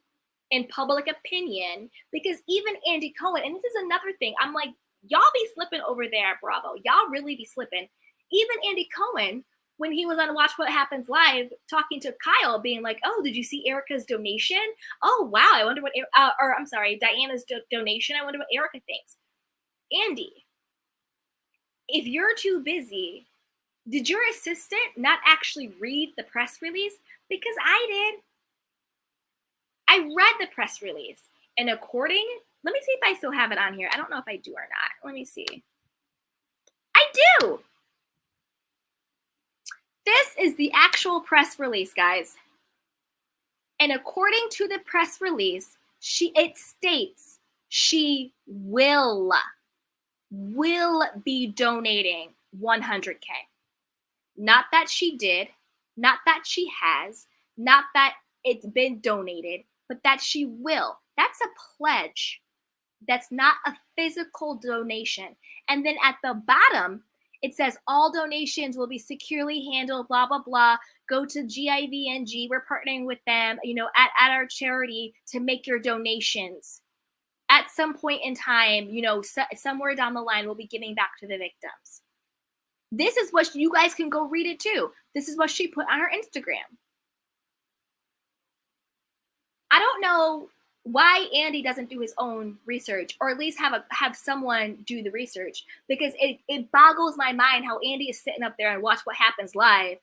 in public opinion because even Andy Cohen, and this is another thing, I'm like, y'all be slipping over there at Bravo. Y'all really be slipping. Even Andy Cohen, when he was on Watch What Happens Live, talking to Kyle, being like, oh, did you see Erika's donation? Oh, wow, I wonder what, Diana's donation. I wonder what ERIKA thinks. Andy, if you're too busy, did your assistant not actually read the press release? Because I did. I read the press release. And let me see if I still have it on here. I don't know if I do or not. Let me see. I do. This is the actual press release, guys. And according to the press release, it states she will be donating 100K. Not that she did, not that she has, not that it's been donated, but that she will. That's a pledge. That's not a physical donation. And then at the bottom, it says all donations will be securely handled, blah, blah, blah. Go to GIVNG. We're partnering with them, at our charity to make your donations. At some point in time, somewhere down the line, we'll be giving back to the victims. This is what you guys can go read it too. This is what she put on her Instagram. I don't know why Andy doesn't do his own research, or at least have someone do the research, because it boggles my mind how Andy is sitting up there and Watch What Happens Live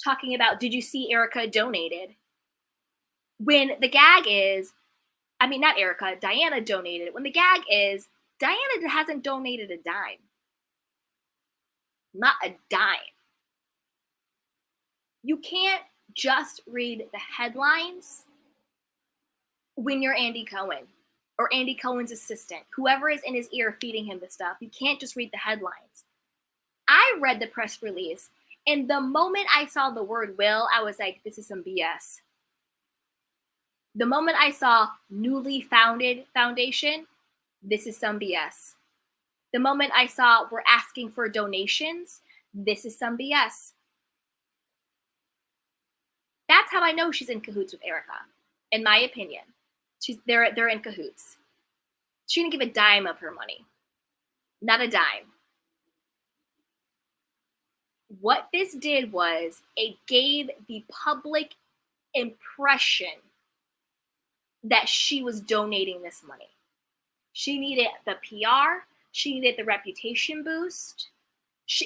talking about, did you see ERIKA donated? When the gag is, not ERIKA, Diana donated. When the gag is, Diana hasn't donated a dime. Not a dime. You can't just read the headlines when you're Andy Cohen or Andy Cohen's assistant, whoever is in his ear feeding him the stuff. You can't just read the headlines. I read the press release, and the moment I saw the word will, I was like, this is some BS. The moment I saw newly founded foundation, this is some BS. The moment I saw we're asking for donations, this is some BS. That's how I know she's in cahoots with ERIKA, in my opinion. They're in cahoots. She didn't give a dime of her money. Not a dime. What this did was it gave the public impression that she was donating this money. She needed the PR, she needed the reputation boost,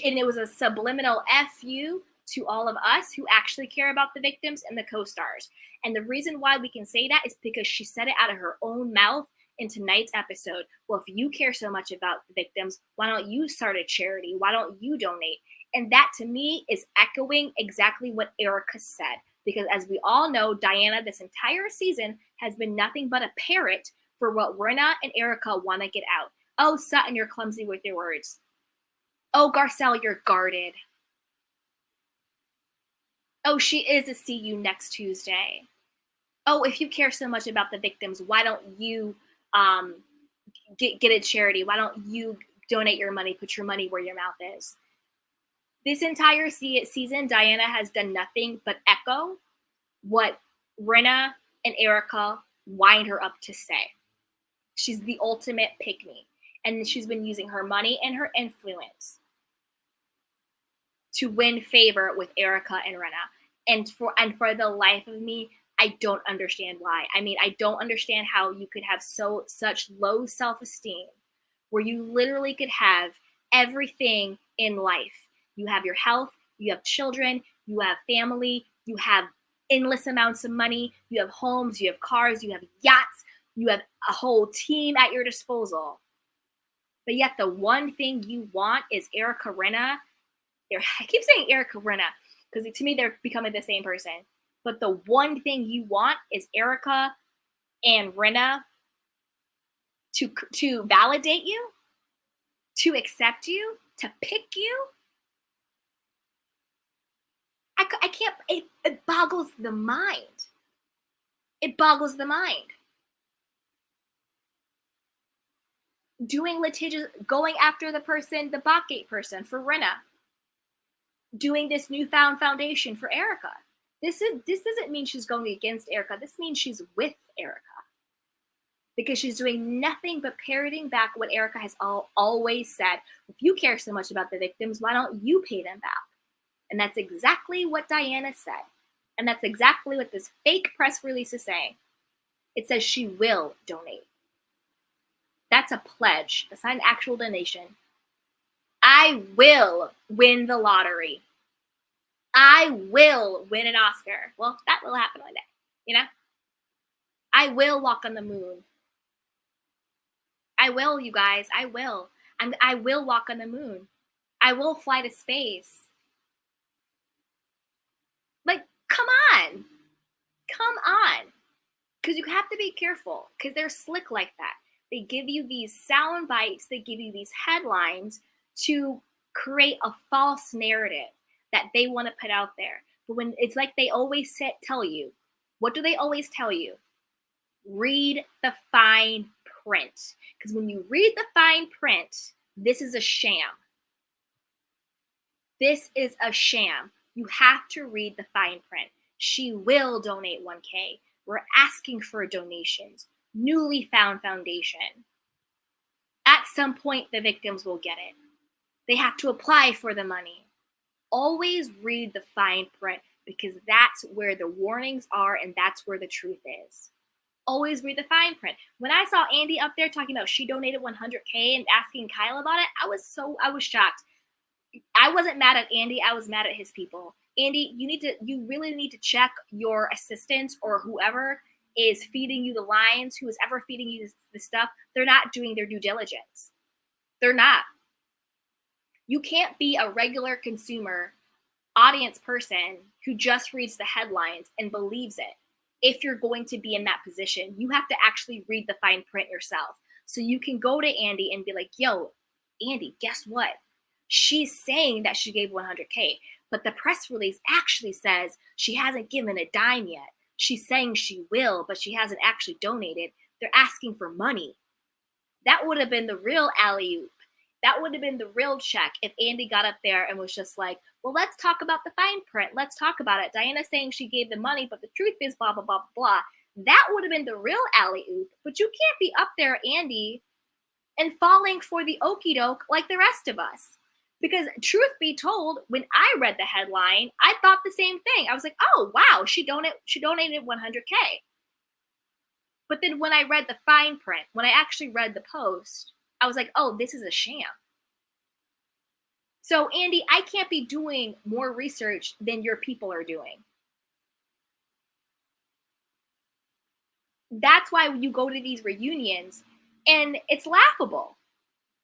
and it was a subliminal FU to all of us who actually care about the victims and the co-stars. And the reason why we can say that is because she said it out of her own mouth in tonight's episode. Well, if you care so much about the victims, why don't you start a charity? Why don't you donate? And that to me is echoing exactly what ERIKA said. Because as we all know, Diana, this entire season, has been nothing but a parrot for what Rinna and ERIKA want to get out. Oh, Sutton, you're clumsy with your words. Oh, Garcelle, you're guarded. Oh, she is a see you next Tuesday. Oh, if you care so much about the victims, why don't you get a charity? Why don't you donate your money, put your money where your mouth is? This entire season, Diana has done nothing but echo what Rinna and ERIKA wind her up to say. She's the ultimate pick-me. And she's been using her money and her influence to win favor with ERIKA and Rinna. And for the life of me, I don't understand why. I mean, I don't understand how you could have such low self-esteem where you literally could have everything in life. You have your health, you have children, you have family, you have endless amounts of money, you have homes, you have cars, you have yachts, you have a whole team at your disposal. But yet the one thing you want is ERIKA Rinna. I keep saying ERIKA Rinna because to me they're becoming the same person. But the one thing you want is ERIKA and Rinna to validate you, to accept you, to pick you. I can't, it boggles the mind. It boggles the mind. Doing litigious, going after the person, the Botgate person for Rinna. Doing this newfound foundation for ERIKA. This doesn't mean she's going against ERIKA. This means she's with ERIKA. Because she's doing nothing but parroting back what ERIKA has always said. If you care so much about the victims, why don't you pay them back? And that's exactly what Diana said. And that's exactly what this fake press release is saying. It says she will donate. That's a pledge. That's not an actual donation. I will win the lottery. I will win an Oscar. Well, that will happen one day, you know? I will walk on the moon. I will, you guys. I will. I will walk on the moon. I will fly to space. Like, come on. Come on. Because you have to be careful because they're slick like that. They give you these sound bites. They give you these headlines to create a false narrative that they want to put out there. But when it's like they always tell you, what do they always tell you? Read the fine print. Because when you read the fine print, this is a sham. This is a sham. You have to read the fine print. She will donate 1K. We're asking for donations. Newly found foundation. At some point, the victims will get it. They have to apply for the money. Always read the fine print because that's where the warnings are and that's where the truth is. Always read the fine print. When I saw Andy up there talking about she donated 100K and asking Kyle about it, I was shocked. I wasn't mad at Andy. I was mad at his people. Andy, you really need to check your assistants or whoever is feeding you the lines, who is ever feeding you the stuff. They're not doing their due diligence. They're not. You can't be a regular consumer audience person who just reads the headlines and believes it. If you're going to be in that position, you have to actually read the fine print yourself. So you can go to Andy and be like, yo, Andy, guess what? She's saying that she gave 100K, but the press release actually says she hasn't given a dime yet. She's saying she will, but she hasn't actually donated. They're asking for money. That would have been the real alley-oop. That would have been the real check if Andy got up there and was just like, well, let's talk about the fine print. Let's talk about it. Diana's saying she gave the money, but the truth is blah, blah, blah, blah. That would have been the real alley-oop. But you can't be up there, Andy, and falling for the okie doke like the rest of us. Because truth be told, when I read the headline, I thought the same thing. I was like, oh wow, she donated 100K. But then when I read the fine print, when I actually read the post, I was like, oh, this is a sham. So Andy, I can't be doing more research than your people are doing. That's why when you go to these reunions, and it's laughable.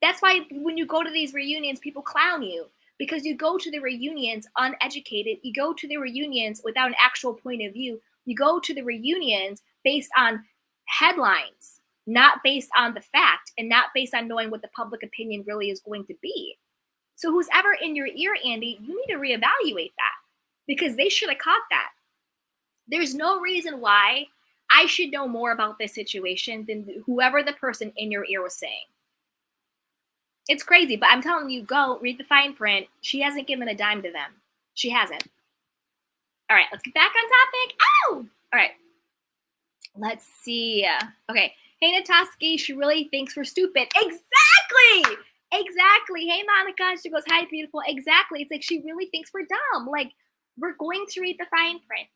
That's why when you go to these reunions, people clown you, because you go to the reunions uneducated. You go to the reunions without an actual point of view. You go to the reunions based on headlines, not based on the fact, and not based on knowing what the public opinion really is going to be. So who's ever in your ear, Andy, you need to reevaluate that, because they should have caught that. There's no reason why I should know more about this situation than whoever the person in your ear was saying. It's crazy, but I'm telling you, go read the fine print. She hasn't given a dime to them. She hasn't. All right, let's get back on topic. Ow! All right. Let's see. Okay. Hey, Natoski, she really thinks we're stupid. Exactly. Exactly. Hey, Monica. She goes, hi, beautiful. Exactly. It's like she really thinks we're dumb. Like, we're going to read the fine print.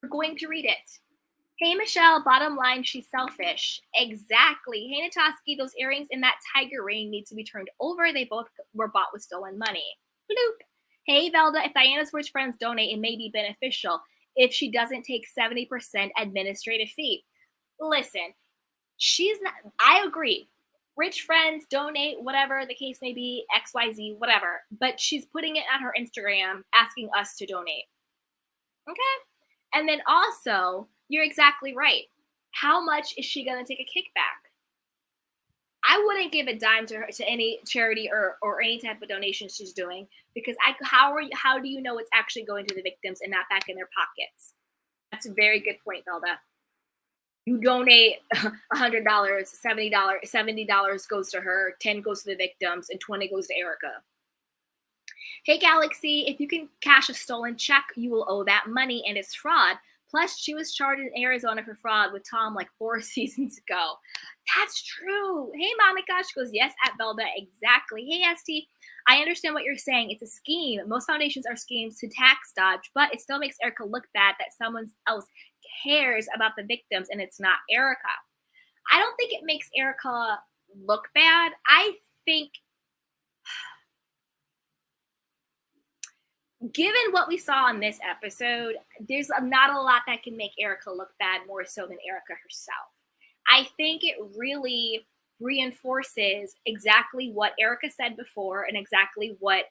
We're going to read it. Hey, Michelle, bottom line, she's selfish. Exactly. Hey, Natoski, those earrings in that tiger ring need to be turned over. They both were bought with stolen money. Bloop. Hey, Velda, if Diana's rich friends donate, it may be beneficial if she doesn't take 70% administrative fee. Listen, she's not, I agree. Rich friends donate, whatever the case may be, XYZ, whatever. But she's putting it on her Instagram, asking us to donate. Okay? And then also, you're exactly right. How much is she going to take a kickback? I wouldn't give a dime to her, to any charity or any type of donation she's doing, because how do you know it's actually going to the victims and not back in their pockets? That's a very good point, Velda. You donate $100, $70 goes to her, 10 goes to the victims, and 20 goes to ERIKA. Hey, Galaxy, if you can cash a stolen check, you will owe that money, and it's fraud. Plus, she was charged in Arizona for fraud with Tom like 4 seasons ago. That's true. Hey, Monica. She goes, yes, at Velda. Exactly. Hey, ST. I understand what you're saying. It's a scheme. Most foundations are schemes to tax dodge, but it still makes ERIKA look bad that someone else cares about the victims and it's not ERIKA. I don't think it makes ERIKA look bad. I think, given what we saw in this episode, there's not a lot that can make ERIKA look bad more so than ERIKA herself. I think it really reinforces exactly what ERIKA said before and exactly what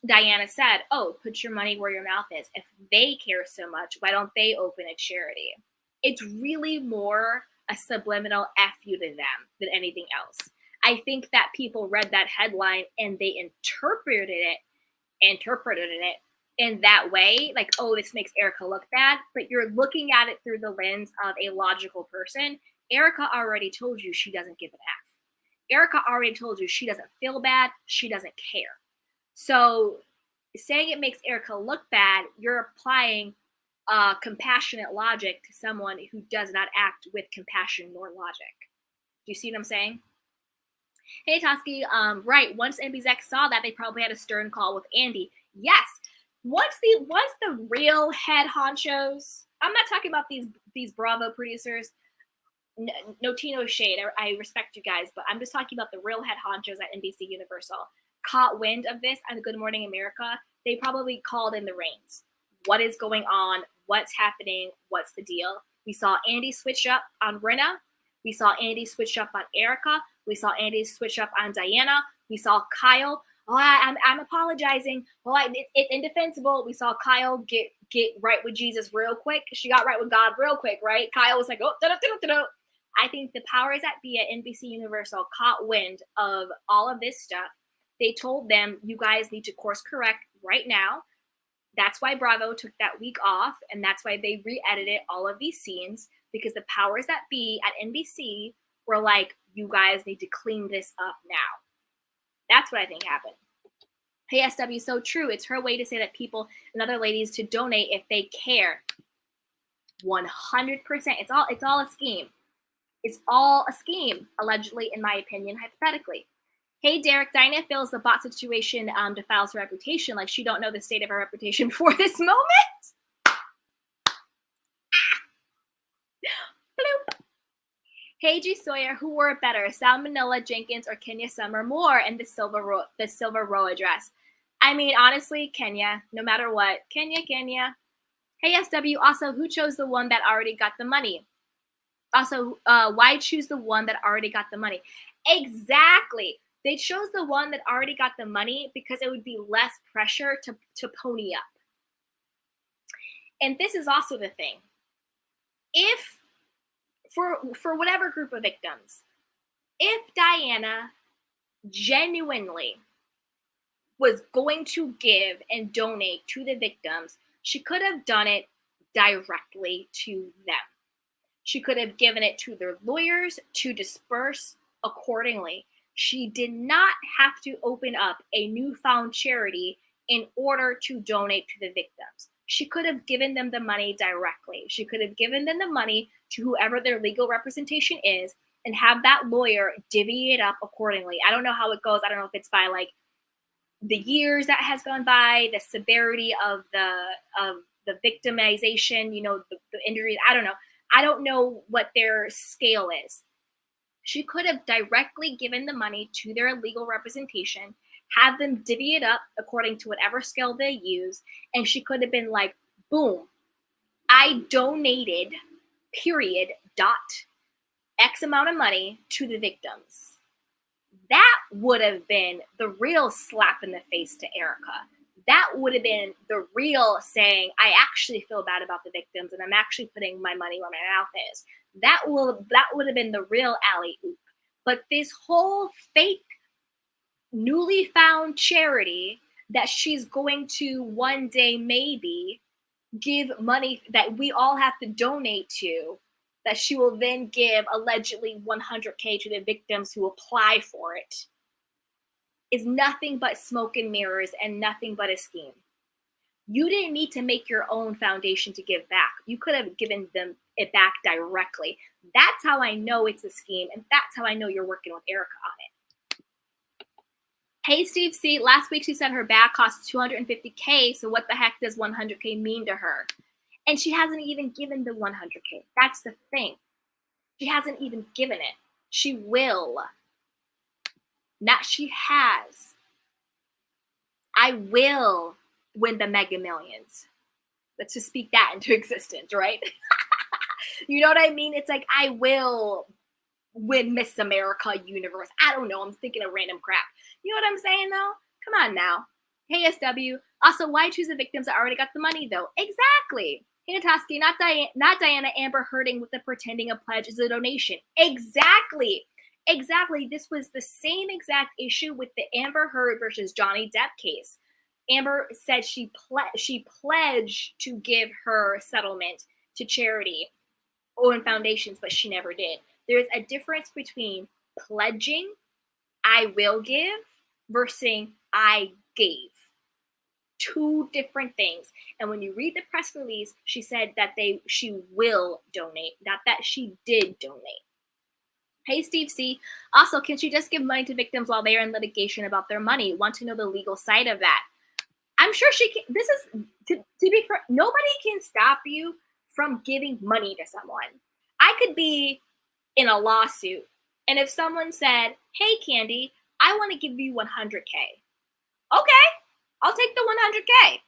Diana said. Oh, put your money where your mouth is. If they care so much, why don't they open a charity? It's really more a subliminal F you to them than anything else. I think that people read that headline and they interpreted it in that way, like, oh, this makes ERIKA look bad, but you're looking at it through the lens of a logical person. ERIKA already told you she doesn't give an F. ERIKA already told you she doesn't feel bad, she doesn't care. So saying it makes ERIKA look bad, you're applying compassionate logic to someone who does not act with compassion nor logic. Do you see what I'm saying? Hey, Toski, right. Once NBZX saw that, they probably had a stern call with Andy. Yes. Once the real head honchos, I'm not talking about these Bravo producers. No Tino shade. I respect you guys, but I'm just talking about the real head honchos at NBC Universal. Caught wind of this on Good Morning America. They probably called in the reins. What is going on? What's happening? What's the deal? We saw Andy switch up on Rinna. We saw Andy switch up on ERIKA. We saw Andy switch up on Diana. We saw Kyle. Oh, I'm apologizing. Well, it's indefensible. We saw Kyle get right with Jesus real quick. She got right with God real quick, right? Kyle was like, oh, da-da-da-da-da. I think the powers that be at NBC Universal caught wind of all of this stuff. They told them, you guys need to course correct right now. That's why Bravo took that week off, and that's why they re-edited all of these scenes, because the powers that be at NBC were like, you guys need to clean this up now. That's what I think happened. Hey, SW, so true. It's her way to say that people and other ladies to donate if they care. 100%. It's all a scheme. It's all a scheme, allegedly, in my opinion, hypothetically. Hey, Derek, Dinah feels the bot situation defiles her reputation, like she don't know the state of her reputation for this moment. Bloop. Hey, G Sawyer, who wore it better, Salmonella Jenkins or Kenya Summer Moore in the silver row dress? I mean, honestly, Kenya, no matter what. Kenya. Hey, SW, also, who chose the one that already got the money? Also, why choose the one that already got the money? Exactly. They chose the one that already got the money because it would be less pressure to pony up. And this is also the thing. If, for whatever group of victims, if Diana genuinely was going to give and donate to the victims, she could have done it directly to them. She could have given it to their lawyers to disperse accordingly. She did not have to open up a newfound charity in order to donate to the victims. She could have given them the money directly. She could have given them the money to whoever their legal representation is and have that lawyer divvy it up accordingly. I don't know how it goes. I don't know if it's by like the years that has gone by, the severity of the victimization, the injuries. I don't know. I don't know what their scale is. She could have directly given the money to their legal representation, have them divvy it up according to whatever scale they use, and she could have been like, boom, I donated, period, X amount of money to the victims. That would have been the real slap in the face to ERIKA. That would have been the real saying, I actually feel bad about the victims and I'm actually putting my money where my mouth is. That would have been the real alley-oop. But this whole fake, newly found charity that she's going to one day maybe give money that we all have to donate to, that she will then give allegedly $100K to the victims who apply for it, is nothing but smoke and mirrors and nothing but a scheme. You didn't need to make your own foundation to give back. You could have given them it back directly. That's how I know it's a scheme, and that's how I know you're working with ERIKA on it. Hey, Steve C. Last week she said her bag cost $250K, so what the heck does $100K mean to her? And she hasn't even given the $100K. That's the thing. She hasn't even given it. She will. Not she has. I will win the Mega Millions. Let's just speak that into existence, right? You know what I mean? It's like, I will win Miss America Universe. I don't know. I'm thinking of random crap. You know what I'm saying, though? Come on now. Hey, SW. Also, why choose the victims that already got the money, though? Exactly. Hey, Natoski, not Diana Amber hurting with the pretending a pledge is a donation. Exactly. This was the same exact issue with the Amber Heard versus Johnny Depp case. Amber said she pledged to give her settlement to charity or in foundations, but she never did. There's a difference between pledging, I will give, versus I gave. Two different things. And when you read the press release, she said that she will donate, not that she did donate. Hey, Steve C. Also, can she just give money to victims while they are in litigation about their money? Want to know the legal side of that? I'm sure she can. This is, to be fair, nobody can stop you from giving money to someone. I could be in a lawsuit, and if someone said, hey, Candy, I want to give you $100K. Okay, I'll take the $100K.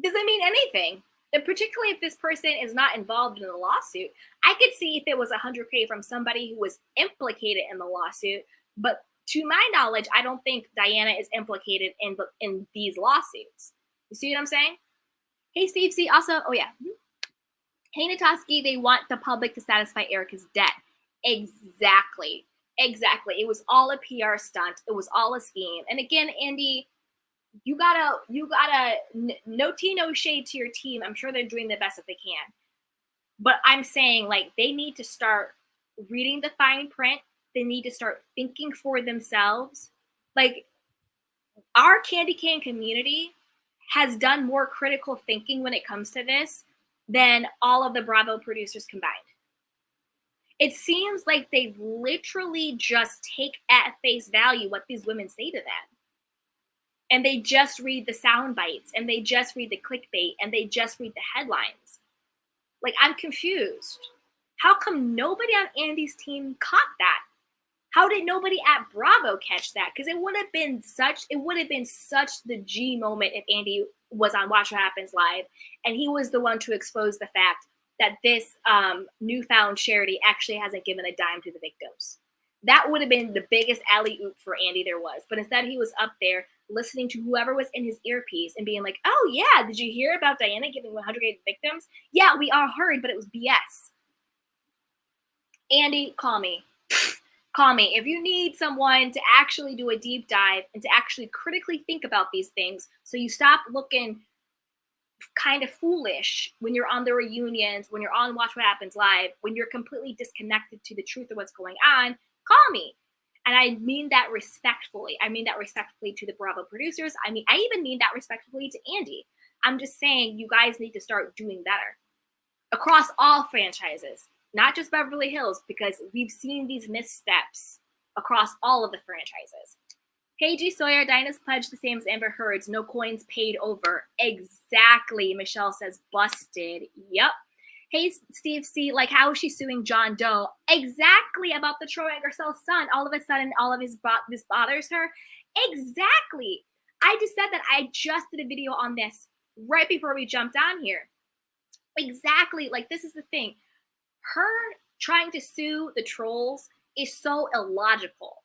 Doesn't mean anything. And particularly if this person is not involved in the lawsuit. I could see if it was $100K from somebody who was implicated in the lawsuit, but to my knowledge, I don't think Diana is implicated in these lawsuits. You see what I'm saying? Hey, Steve C. Also, oh yeah. Hey, Natoski, they want the public to satisfy ERIKA's debt. Exactly. It was all a PR stunt. It was all a scheme. And again, Andy, you gotta no tea, no shade to your team. I'm sure they're doing the best that they can. But I'm saying, like, they need to start reading the fine print. They need to start thinking for themselves. Like, our candy cane community has done more critical thinking when it comes to this than all of the Bravo producers combined. It seems like they literally just take at face value what these women say to them. And they just read the sound bites, and they just read the clickbait, and they just read the headlines. Like, I'm confused. How come nobody on Andy's team caught that? How did nobody at Bravo catch that? Because it would have been such the G moment if Andy was on Watch What Happens Live, and he was the one to expose the fact that this newfound charity actually hasn't given a dime to the victims. That would have been the biggest alley-oop for Andy there was. But instead, he was up there listening to whoever was in his earpiece and being like, oh, yeah, did you hear about Diana giving 108 victims? Yeah, we all heard, but it was BS. Andy, call me. Call me. If you need someone to actually do a deep dive and to actually critically think about these things so you stop looking kind of foolish when you're on the reunions, when you're on Watch What Happens Live, when you're completely disconnected to the truth of what's going on, call me. And I mean that respectfully. I mean that respectfully to the Bravo producers. I even mean that respectfully to Andy. I'm just saying you guys need to start doing better across all franchises, not just Beverly Hills, because we've seen these missteps across all of the franchises. Hey, G. Sawyer, Dinah's pledged the same as Amber Heard's. No coins paid over. Exactly. Michelle says busted. Yep. Hey, Steve C. Like, how is she suing John Doe? Exactly, about the Troy and Garcelle's son. All of a sudden, all of this bothers her. Exactly. I just said that I just did a video on this right before we jumped on here. Exactly. Like, this is the thing. Her trying to sue the trolls is so illogical.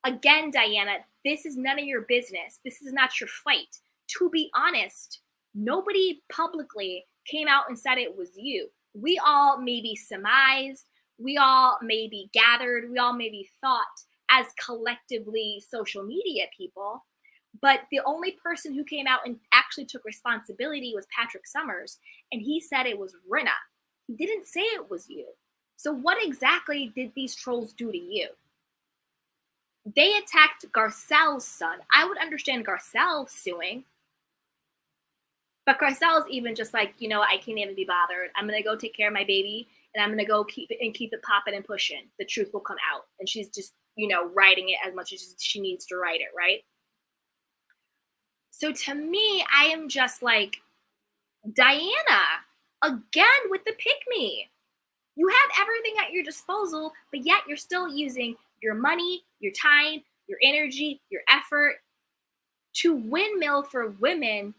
Again, Diana, this is none of your business. This is not your fight. To be honest, nobody publicly came out and said it was you. We all maybe surmised, we all maybe gathered, we all maybe thought as collectively social media people, but the only person who came out and actually took responsibility was Patrick Summers, and he said it was Rinna. He didn't say it was you. So what exactly did these trolls do to you? They attacked Garcelle's son. I would understand Garcelle suing, but Garcelle's even just like, you know, I can't even be bothered. I'm going to go take care of my baby, and I'm going to go keep it popping and pushing. The truth will come out. And she's just, you know, writing it as much as she needs to write it, right? So to me, I am just like, Diana, again with the pick me. You have everything at your disposal, but yet you're still using your money, your time, your energy, your effort to windmill for women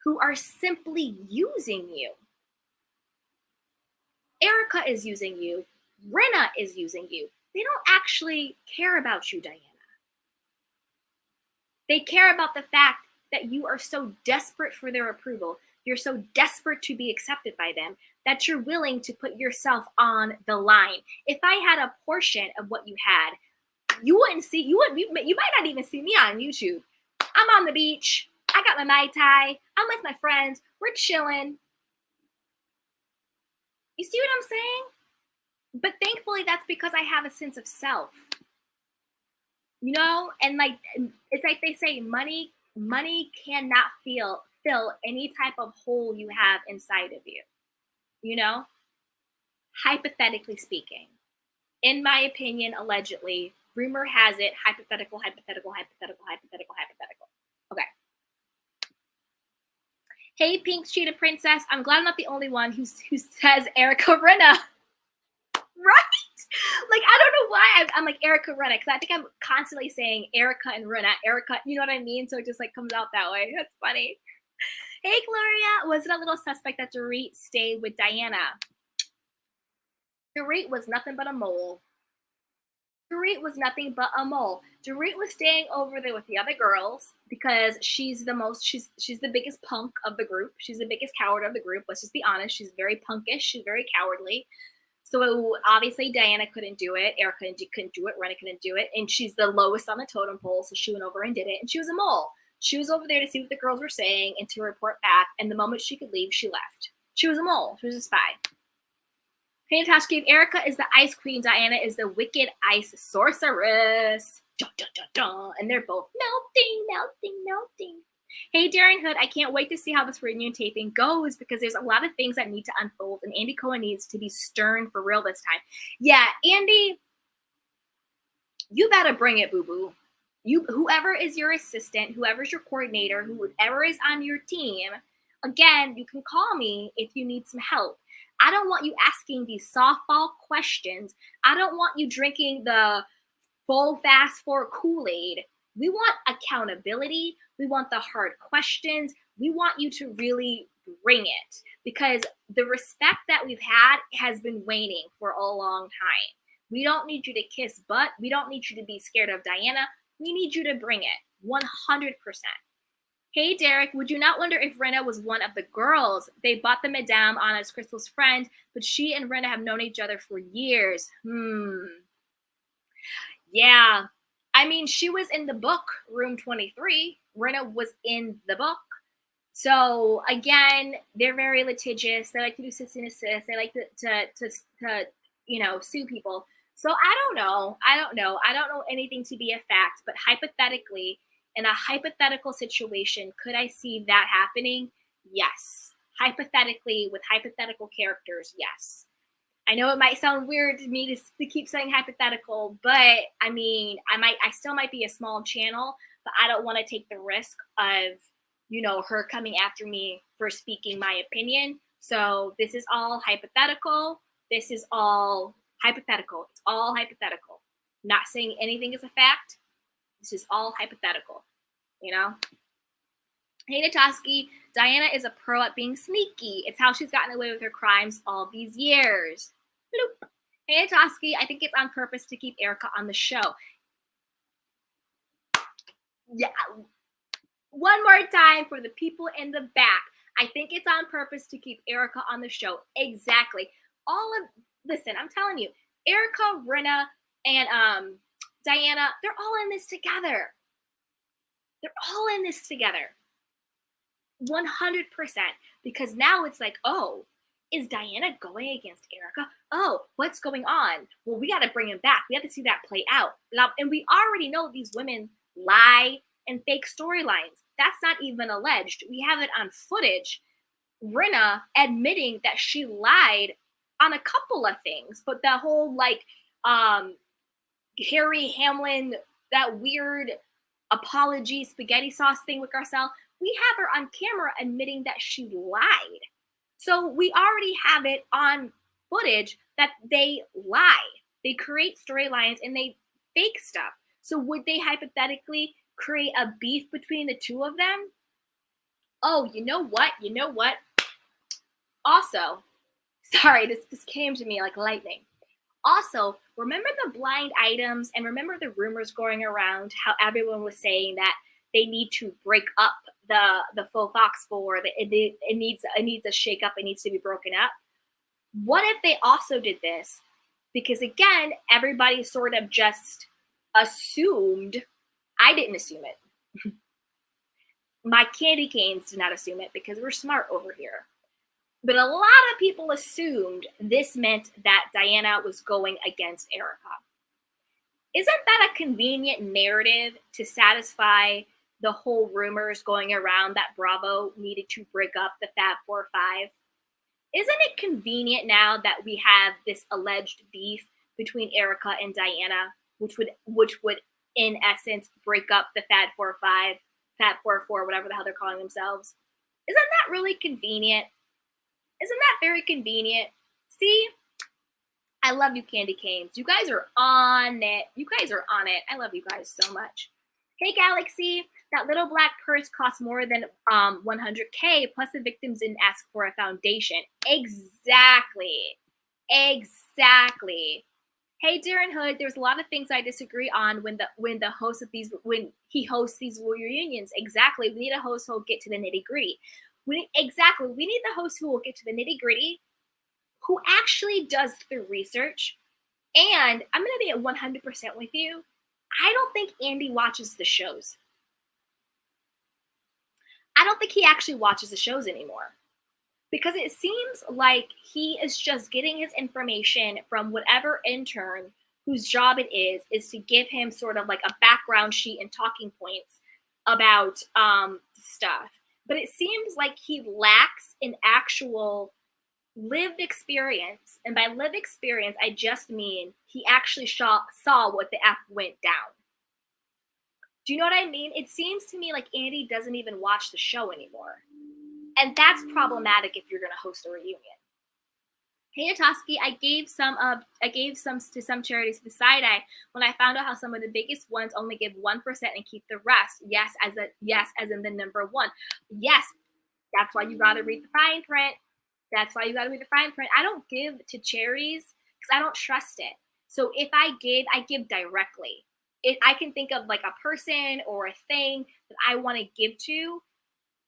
who are simply using you. ERIKA is using you. Rinna is using you. They don't actually care about you, Diana. They care about the fact that you are so desperate for their approval. You're so desperate to be accepted by them that you're willing to put yourself on the line. If I had a portion of what you had, you might not even see me on YouTube. I'm on the beach. I got my Mai Tai. I'm with my friends. We're chilling. You see what I'm saying? But thankfully, that's because I have a sense of self. You know? And like, it's like they say, money cannot fill any type of hole you have inside of you. You know? Hypothetically speaking. In my opinion, allegedly, rumor has it, hypothetical. Okay. Hey, Pink Cheetah Princess. I'm glad I'm not the only one who says ERIKA Rinna. Right? Like, I don't know why I'm like ERIKA Rinna, because I think I'm constantly saying ERIKA and Rinna. ERIKA, you know what I mean? So it just like comes out that way. That's funny. Hey, Gloria. Was it a little suspect that Dorit stayed with Diana? Dorit was nothing but a mole. Dorit was nothing but a mole. Dorit was staying over there with the other girls because she's the biggest punk of the group. She's the biggest coward of the group. Let's just be honest. She's very punkish. She's very cowardly. So obviously Diana couldn't do it. ERIKA couldn't do it. Rinna couldn't do it. And she's the lowest on the totem pole. So she went over and did it. And she was a mole. She was over there to see what the girls were saying and to report back. And the moment she could leave, she left. She was a mole. She was a spy. Hey, Natasha, if ERIKA is the ice queen, Diana is the wicked ice sorceress. Dun, dun, dun, dun. And they're both melting. Hey, Darren Hood, I can't wait to see how this reunion taping goes because there's a lot of things that need to unfold, and Andy Cohen needs to be stern for real this time. Yeah, Andy, you better bring it, boo-boo. Whoever is your assistant, whoever's your coordinator, whoever is on your team, again, you can call me if you need some help. I don't want you asking these softball questions. I don't want you drinking the full fast forward Kool-Aid. We want accountability. We want the hard questions. We want you to really bring it because the respect that we've had has been waning for a long time. We don't need you to kiss butt. We don't need you to be scared of Diana. We need you to bring it 100%. Hey, Derek, would you not wonder if Rinna was one of the girls? They bought the madame on as Crystal's friend, but she and Rinna have known each other for years. Yeah. I mean, she was in the book, Room 23. Rinna was in the book. So, again, they're very litigious. They like to do sis and assist. They like to sue people. So, I don't know. I don't know anything to be a fact. But hypothetically, in a hypothetical situation, could I see that happening? Yes. Hypothetically, with hypothetical characters, yes. I know it might sound weird to me to keep saying hypothetical, but I mean, I still might be a small channel, but I don't want to take the risk of, her coming after me for speaking my opinion. So this is all hypothetical. This is all hypothetical. It's all hypothetical. Not saying anything is a fact. This is all hypothetical, Hey, Natoski, Diana is a pro at being sneaky. It's how she's gotten away with her crimes all these years. Bloop. Hey, Natoski, I think it's on purpose to keep ERIKA on the show. Yeah. One more time for the people in the back. I think it's on purpose to keep ERIKA on the show. Exactly. Listen, I'm telling you, ERIKA, Rinna, and Diana, they're all in this together. They're all in this together. 100%. Because now it's like, oh, is Diana going against ERIKA? Oh, what's going on? Well, we got to bring him back. We have to see that play out. And we already know these women lie and fake storylines. That's not even alleged. We have it on footage. Rinna admitting that she lied on a couple of things, but the whole Harry Hamlin, that weird apology spaghetti sauce thing with Garcelle, we have her on camera admitting that she lied. So we already have it on footage that they lie. They create storylines and they fake stuff. So would they hypothetically create a beef between the two of them? Oh, you know what? Also, sorry, this came to me like lightning. Also, remember the blind items and remember the rumors going around how everyone was saying that they need to break up the faux fox for it needs a shake up. It needs to be broken up. What if they also did this? Because again, everybody sort of just assumed. I didn't assume it. My candy canes did not assume it because we're smart over here. But a lot of people assumed this meant that Diana was going against ERIKA. Isn't that a convenient narrative to satisfy the whole rumors going around that Bravo needed to break up the Fab 4-5? Isn't it convenient now that we have this alleged beef between ERIKA and Diana, which would in essence break up the Fab 4-5, Fab 4-4, whatever the hell they're calling themselves? Isn't that really convenient? Isn't that very convenient? See, I love you, Candy Canes. You guys are on it. I love you guys so much. Hey, Galaxy, that little black purse costs more than $100K, plus the victims didn't ask for a foundation. Exactly. Hey, Darren Hood, there's a lot of things I disagree on when he hosts these reunions. Exactly. We need a host who'll get to the nitty-gritty. We need the host who will get to the nitty-gritty, who actually does the research. And I'm going to be at 100% with you. I don't think Andy watches the shows. I don't think he actually watches the shows anymore. Because it seems like he is just getting his information from whatever intern whose job it is to give him sort of like a background sheet and talking points about stuff. But it seems like he lacks an actual lived experience. And by lived experience, I just mean he actually saw what the F went down. Do you know what I mean? It seems to me like Andy doesn't even watch the show anymore. And that's problematic if you're going to host a reunion. Hey Natoski, I gave some to some charities to the side eye when I found out how some of the biggest ones only give 1% and keep the rest. Yes, as in the number one. Yes, that's why you gotta read the fine print. That's why you gotta read the fine print. I don't give to charities because I don't trust it. So if I give directly. I can think of like a person or a thing that I want to give to.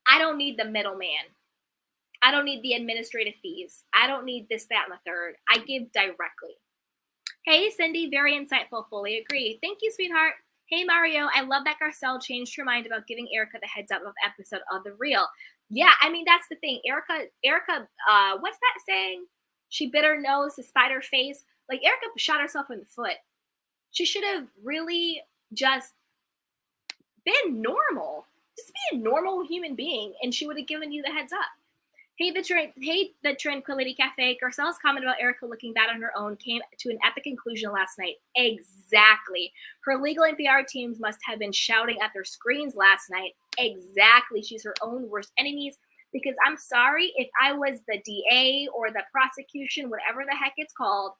I don't need the middleman. I don't need the administrative fees. I don't need this, that, and the third. I give directly. Hey, Cindy, very insightful. Fully agree. Thank you, sweetheart. Hey, Mario, I love that Garcelle changed her mind about giving ERIKA the heads up of episode of The Real. Yeah, I mean, that's the thing. ERIKA, what's that saying? She bit her nose to spite her face. Like, ERIKA shot herself in the foot. She should have really just been normal. Just be a normal human being, and she would have given you the heads up. Hey, the Tranquility Cafe. Garcelle's comment about ERIKA looking bad on her own came to an epic conclusion last night. Exactly. Her legal and PR teams must have been shouting at their screens last night. Exactly. She's her own worst enemies. Because I'm sorry, if I was the DA or the prosecution, whatever the heck it's called,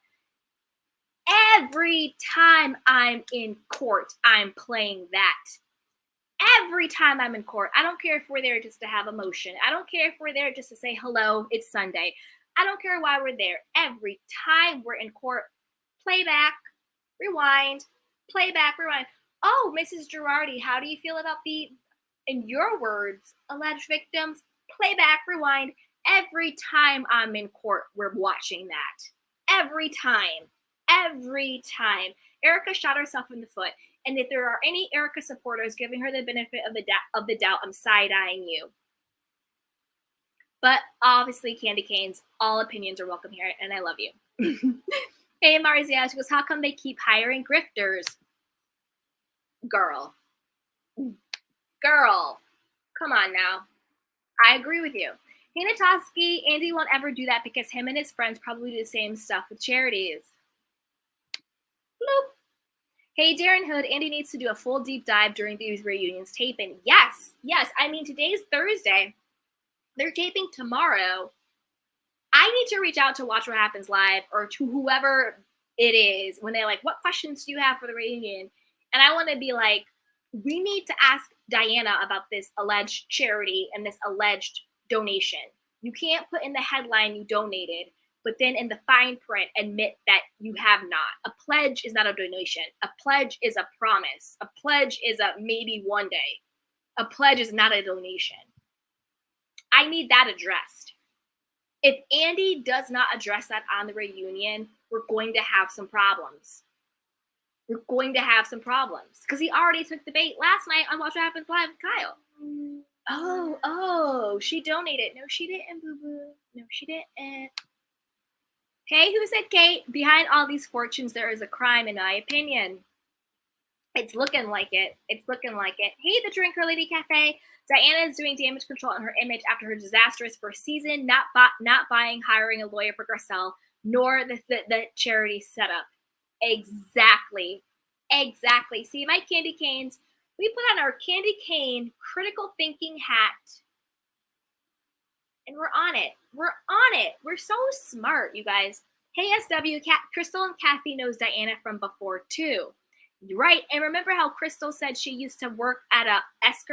every time I'm in court, I'm playing that. Every time I'm in court, I don't care if we're there just to have emotion. I don't care if we're there just to say hello, it's Sunday. I don't care why we're there. Every time we're in court, playback, rewind, playback, rewind. Oh, Mrs. Girardi, how do you feel about the, in your words, alleged victims? Playback, rewind. Every time I'm in court, we're watching that. Every time. Every time. ERIKA shot herself in the foot. And if there are any ERIKA supporters giving her the benefit of the doubt, I'm side-eyeing you. But obviously, Candy Canes, all opinions are welcome here, and I love you. Hey, Marzia, she goes, how come they keep hiring grifters? Girl, come on now. I agree with you. Hey, Natoski, Andy won't ever do that because him and his friends probably do the same stuff with charities. Bloop. Hey, Darren Hood, Andy needs to do a full deep dive during these reunions taping. Yes. I mean, today's Thursday. They're taping tomorrow. I need to reach out to Watch What Happens Live or to whoever it is when they're like, what questions do you have for the reunion? And I want to be like, we need to ask Diana about this alleged charity and this alleged donation. You can't put in the headline you donated, but then in the fine print, admit that you have not. A pledge is not a donation. A pledge is a promise. A pledge is a maybe one day. A pledge is not a donation. I need that addressed. If Andy does not address that on the reunion, we're going to have some problems. We're going to have some problems. Because he already took the bait last night on Watch What Happens Live with Kyle. Oh, she donated. No, she didn't, boo-boo. No, she didn't. Hey, who said Kate? Behind all these fortunes, there is a crime, in my opinion. It's looking like it. It's looking like it. Hey, the Drinker Lady Cafe. Diana is doing damage control on her image after her disastrous first season, not buying, hiring a lawyer for Garcelle, nor the charity setup. Exactly. See, my candy canes, we put on our candy cane critical thinking hat. And we're on it. We're so smart, you guys. Hey, SW, Crystal and Kathy knows Diana from before, too. Right. And remember how Crystal said she used to work at is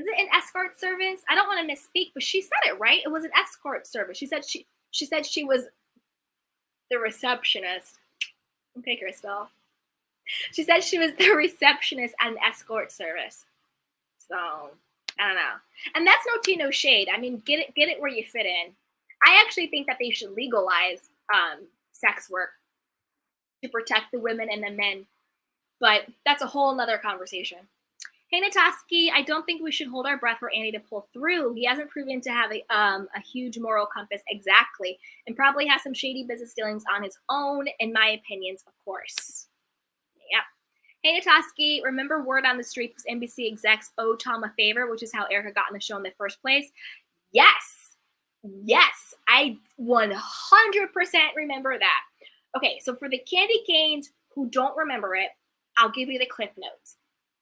it an escort service? I don't want to misspeak, but she said it right. It was an escort service. She said she was the receptionist. Okay, Crystal. She said she was the receptionist at an escort service. So I don't know. And that's no tea, no shade. I mean, get it where you fit in. I actually think that they should legalize sex work to protect the women and the men. But that's a whole nother conversation. Hey, Natoski, I don't think we should hold our breath for Andy to pull through. He hasn't proven to have a huge moral compass exactly, and probably has some shady business dealings on his own, in my opinions, of course. Yep. Hey, Natoski, remember word on the street was NBC execs owe Tom a favor, which is how Erika got in the show in the first place? Yes. Yes. I 100% remember that. Okay, so for the candy canes who don't remember it, I'll give you the cliff notes.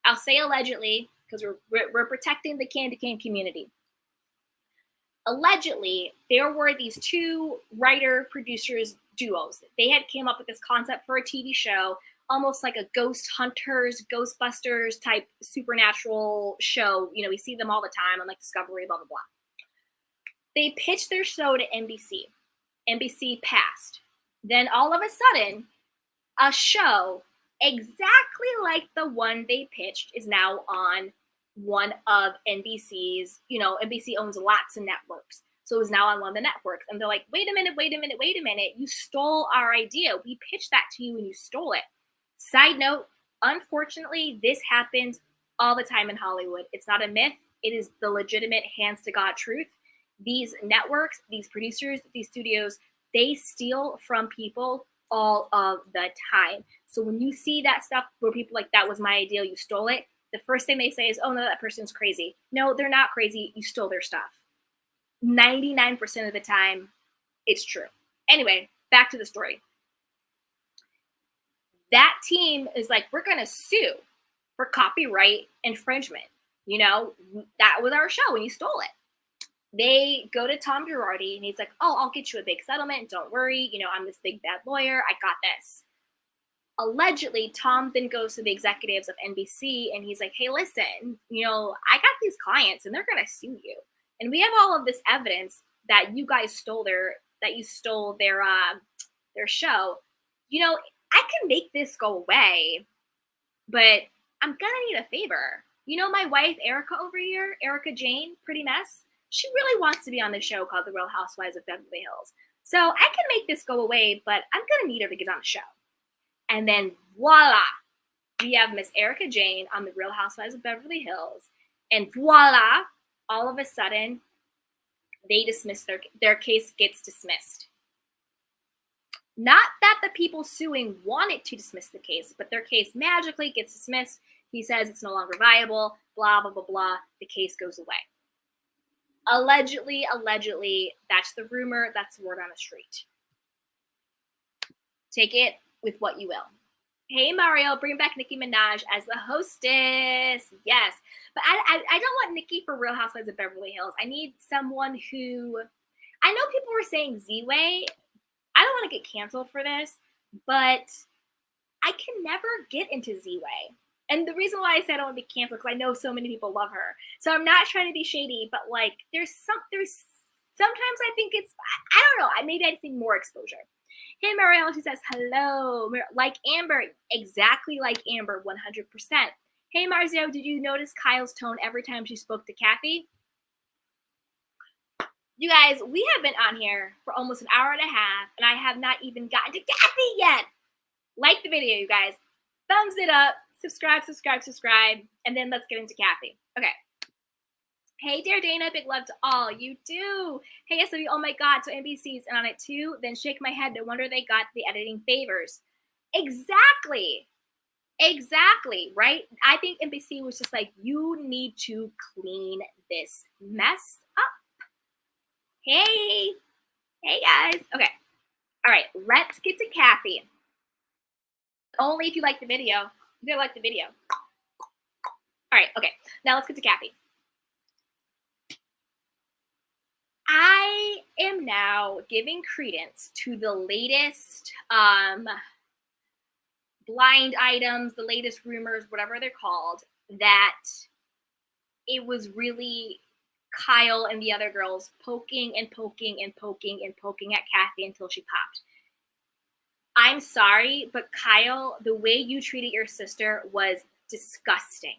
I'll say allegedly, because we're protecting the candy cane community. Allegedly, there were these two writer-producers duos. They had came up with this concept for a TV show, almost like a ghost hunters, Ghostbusters type supernatural show. You know, we see them all the time on like Discovery, blah, blah, blah. They pitched their show to NBC. NBC passed. Then all of a sudden, a show exactly like the one they pitched is now on one of NBC's, you know, NBC owns lots of networks. So it's now on one of the networks. And they're like, wait a minute. You stole our idea. We pitched that to you and you stole it. Side note, unfortunately, this happens all the time in Hollywood. It's not a myth. It is the legitimate hands to God truth. These networks, these producers, these studios, they steal from people all of the time. So when you see that stuff where people like, that was my idea, you stole it, the first thing they say is, oh no, that person's crazy. No, they're not crazy. You stole their stuff. 99% of the time, it's true. Anyway, back to the story. That team is like, we're going to sue for copyright infringement. You know, that was our show and you stole it. They go to Tom Girardi and he's like, oh, I'll get you a big settlement. Don't worry. You know, I'm this big bad lawyer. I got this. Allegedly, Tom then goes to the executives of NBC and he's like, hey, listen, you know, I got these clients and they're going to sue you. And we have all of this evidence that you guys stole their show. You know, I can make this go away, but I'm going to need a favor. You know, my wife, Erika over here, Erika Jane, Pretty Mess, she really wants to be on the show called The Real Housewives of Beverly Hills. So I can make this go away, but I'm going to need her to get on the show. And then voila, we have Miss Erika Jane on The Real Housewives of Beverly Hills. And voila, all of a sudden, they dismiss their case gets dismissed. Not that the people suing wanted to dismiss the case, but their case magically gets dismissed. He says it's no longer viable, blah, blah, blah, blah. The case goes away. Allegedly, that's the rumor. That's the word on the street. Take it with what you will. Hey, Mario, bring back Nicki Minaj as the hostess. Yes. But I don't want Nicki for Real Housewives of Beverly Hills. I need someone who, I know people were saying Z-Way. I don't want to get canceled for this, but I can never get into Z-Way. And the reason why I said I don't want to be canceled, because I know so many people love her. So I'm not trying to be shady, but like there's sometimes I think it's, I don't know, maybe I just need more exposure. Hey, Marielle, she says, hello. Like Amber, exactly like Amber, 100%. Hey, Marzio, did you notice Kyle's tone every time she spoke to Kathy? You guys, we have been on here for almost an hour and a half, and I have not even gotten to Kathy yet. Like the video, you guys. Thumbs it up. Subscribe, and then let's get into Kathy. Okay. Hey, dear Dana, big love to all. You do. Hey, SW, oh my God, so NBC's in on it too? Then shake my head. No wonder they got the editing favors. Exactly, right? I think NBC was just like, you need to clean this mess up. Hey guys. Okay. All right, let's get to Kathy. Only if you like the video. You gotta like the video. All right, okay. Now let's get to Kathy. I am now giving credence to the latest blind items, the latest rumors, whatever they're called, that it was really Kyle and the other girls poking at Kathy until she popped. I'm sorry, but Kyle, the way you treated your sister was disgusting.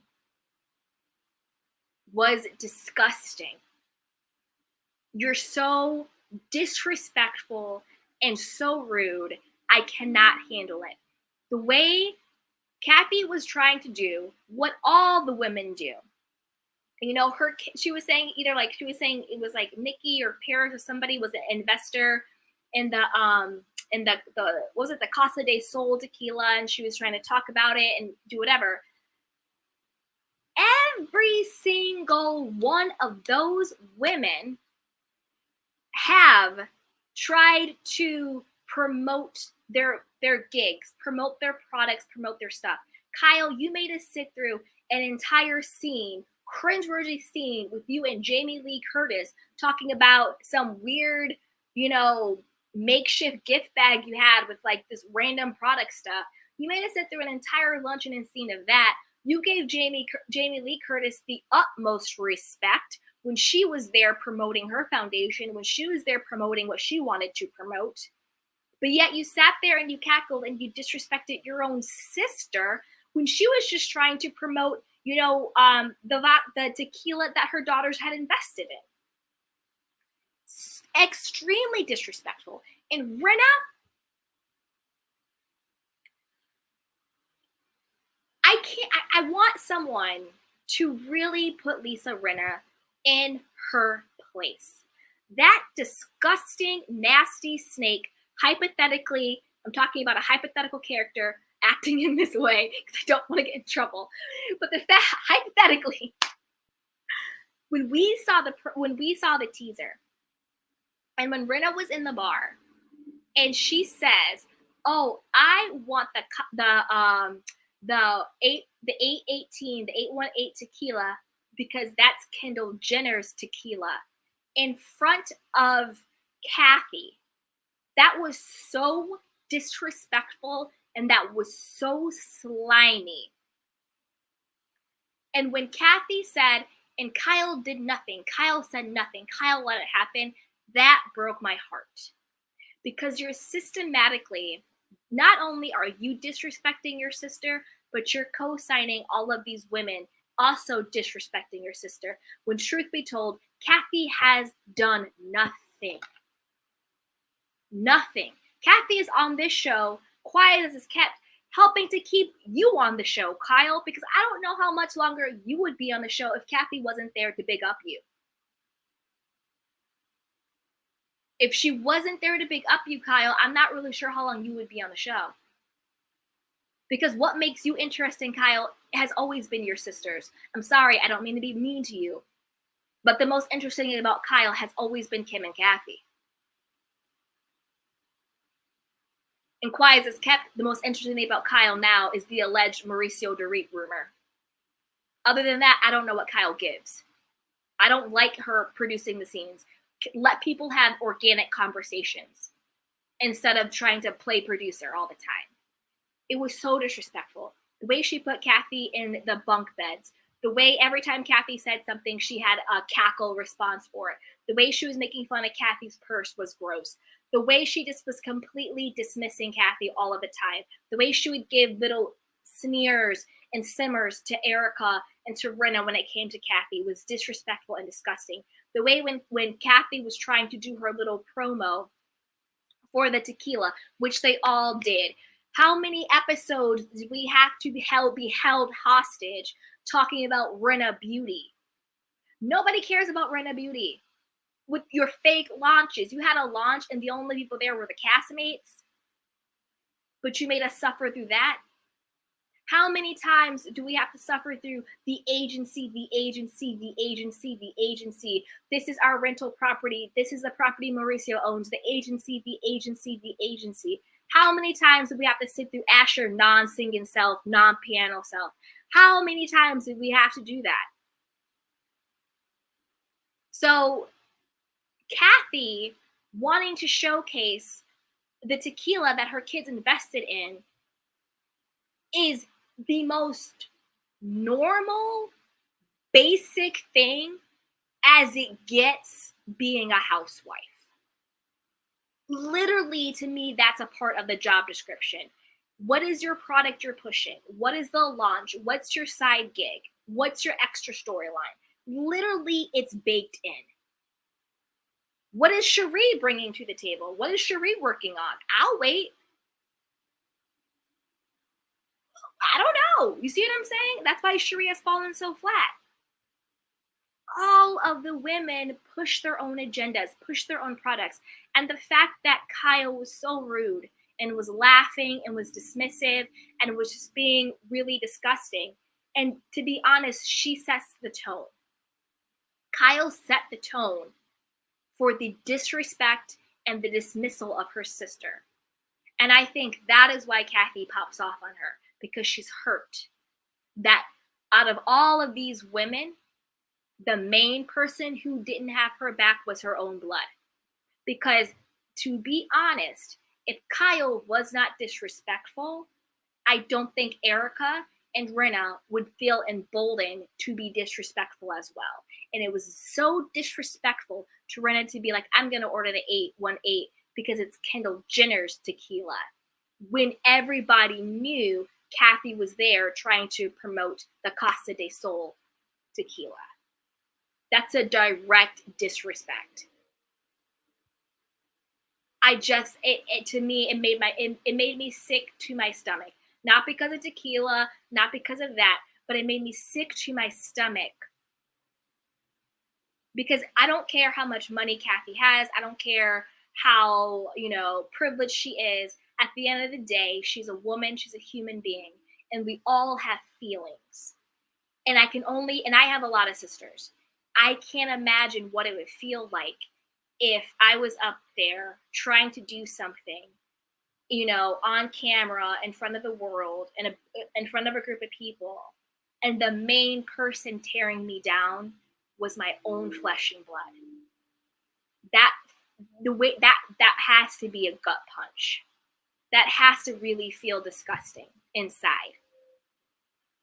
You're so disrespectful and so rude. I cannot handle it. The way Kathy was trying to do what all the women do. You know, she was saying it was like Nikki or Paris or somebody was an investor in the in the what was it, the Casa de Sol tequila, and she was trying to talk about it and do whatever. Every single one of those women have tried to promote their gigs, promote their products, promote their stuff. Kyle, you made us sit through an entire scene, cringeworthy scene with you and Jamie Lee Curtis talking about some weird, makeshift gift bag you had with like this random product stuff. You made us sit through an entire luncheon and scene of that. You gave Jamie Lee Curtis the utmost respect when she was there promoting her foundation, when she was there promoting what she wanted to promote. But yet you sat there and you cackled and you disrespected your own sister when she was just trying to promote, the tequila that her daughters had invested in. Extremely disrespectful. And Rinna, I want someone to really put Lisa Rinna in her place. That disgusting, nasty snake, hypothetically, I'm talking about a hypothetical character acting in this way because I don't want to get in trouble. But the fact, hypothetically, when we saw the teaser, and when Rinna was in the bar, and she says, "Oh, I want the 818, the 818 tequila because that's Kendall Jenner's tequila," in front of Kathy. That was so disrespectful and that was so slimy. And when Kathy said, and Kyle did nothing, Kyle said nothing, Kyle let it happen, that broke my heart. Because you're systematically, not only are you disrespecting your sister, but you're co-signing all of these women also disrespecting your sister. When truth be told, Kathy has done nothing. Nothing. Kathy is on this show, quiet as is kept, helping to keep you on the show, Kyle, because I don't know how much longer you would be on the show if Kathy wasn't there to big up you. If she wasn't there to big up you, Kyle, I'm not really sure how long you would be on the show. Because what makes you interesting, Kyle, has always been your sisters. I'm sorry, I don't mean to be mean to you. But the most interesting thing about Kyle has always been Kim and Kathy. And quiet as kept, the most interesting thing about Kyle now is the alleged Mauricio Dorit rumor. Other than that, I don't know what Kyle gives. I don't like her producing the scenes. Let people have organic conversations instead of trying to play producer all the time. It was so disrespectful. The way she put Kathy in the bunk beds, the way every time Kathy said something, she had a cackle response for it. The way she was making fun of Kathy's purse was gross. The way she just was completely dismissing Kathy all of the time. The way she would give little sneers and simmers to ERIKA and to Rinna when it came to Kathy was disrespectful and disgusting. The way when Kathy was trying to do her little promo for the tequila, which they all did. How many episodes did we have to be held hostage talking about Rinna Beauty? Nobody cares about Rinna Beauty. With your fake launches, you had a launch and the only people there were the castmates, but you made us suffer through that. How many times do we have to suffer through the agency, the agency, the agency, the agency? This is our rental property. This is the property Mauricio owns. The agency, the agency, the agency. How many times do we have to sit through Asher non-singing self, non-piano self? How many times did we have to do that? So Kathy wanting to showcase the tequila that her kids invested in is the most normal, basic thing as it gets being a housewife. Literally, to me, that's a part of the job description. What is your product you're pushing? What is the launch? What's your side gig? What's your extra storyline? Literally, it's baked in. What is Cherie bringing to the table? What is Cherie working on? I'll wait. I don't know. You see what I'm saying? That's why Cherie has fallen so flat. all of the women push their own agendas, push their own products. And the fact that Kyle was so rude and was laughing and was dismissive and was just being really disgusting. And to be honest, she sets the tone. Kyle set the tone for the disrespect and the dismissal of her sister. And I think that is why Kathy pops off on her, because she's hurt. That out of all of these women, the main person who didn't have her back was her own blood. Because to be honest, if Kyle was not disrespectful, I don't think ERIKA and Rinna would feel emboldened to be disrespectful as well. And it was so disrespectful to Rinna to be like, I'm going to order the 818 because it's Kendall Jenner's tequila, when everybody knew Kathy was there trying to promote the Casa de Sol tequila. That's a direct disrespect. To me, it made me sick to my stomach. Not because of tequila, not because of that, but it made me sick to my stomach. Because I don't care how much money Kathy has. I don't care how, privileged she is. At the end of the day, she's a woman, she's a human being, and we all have feelings. And I have a lot of sisters. I can't imagine what it would feel like if I was up there trying to do something, on camera in front of the world and in front of a group of people, and the main person tearing me down was my own flesh and blood. That has to be a gut punch. That has to really feel disgusting inside.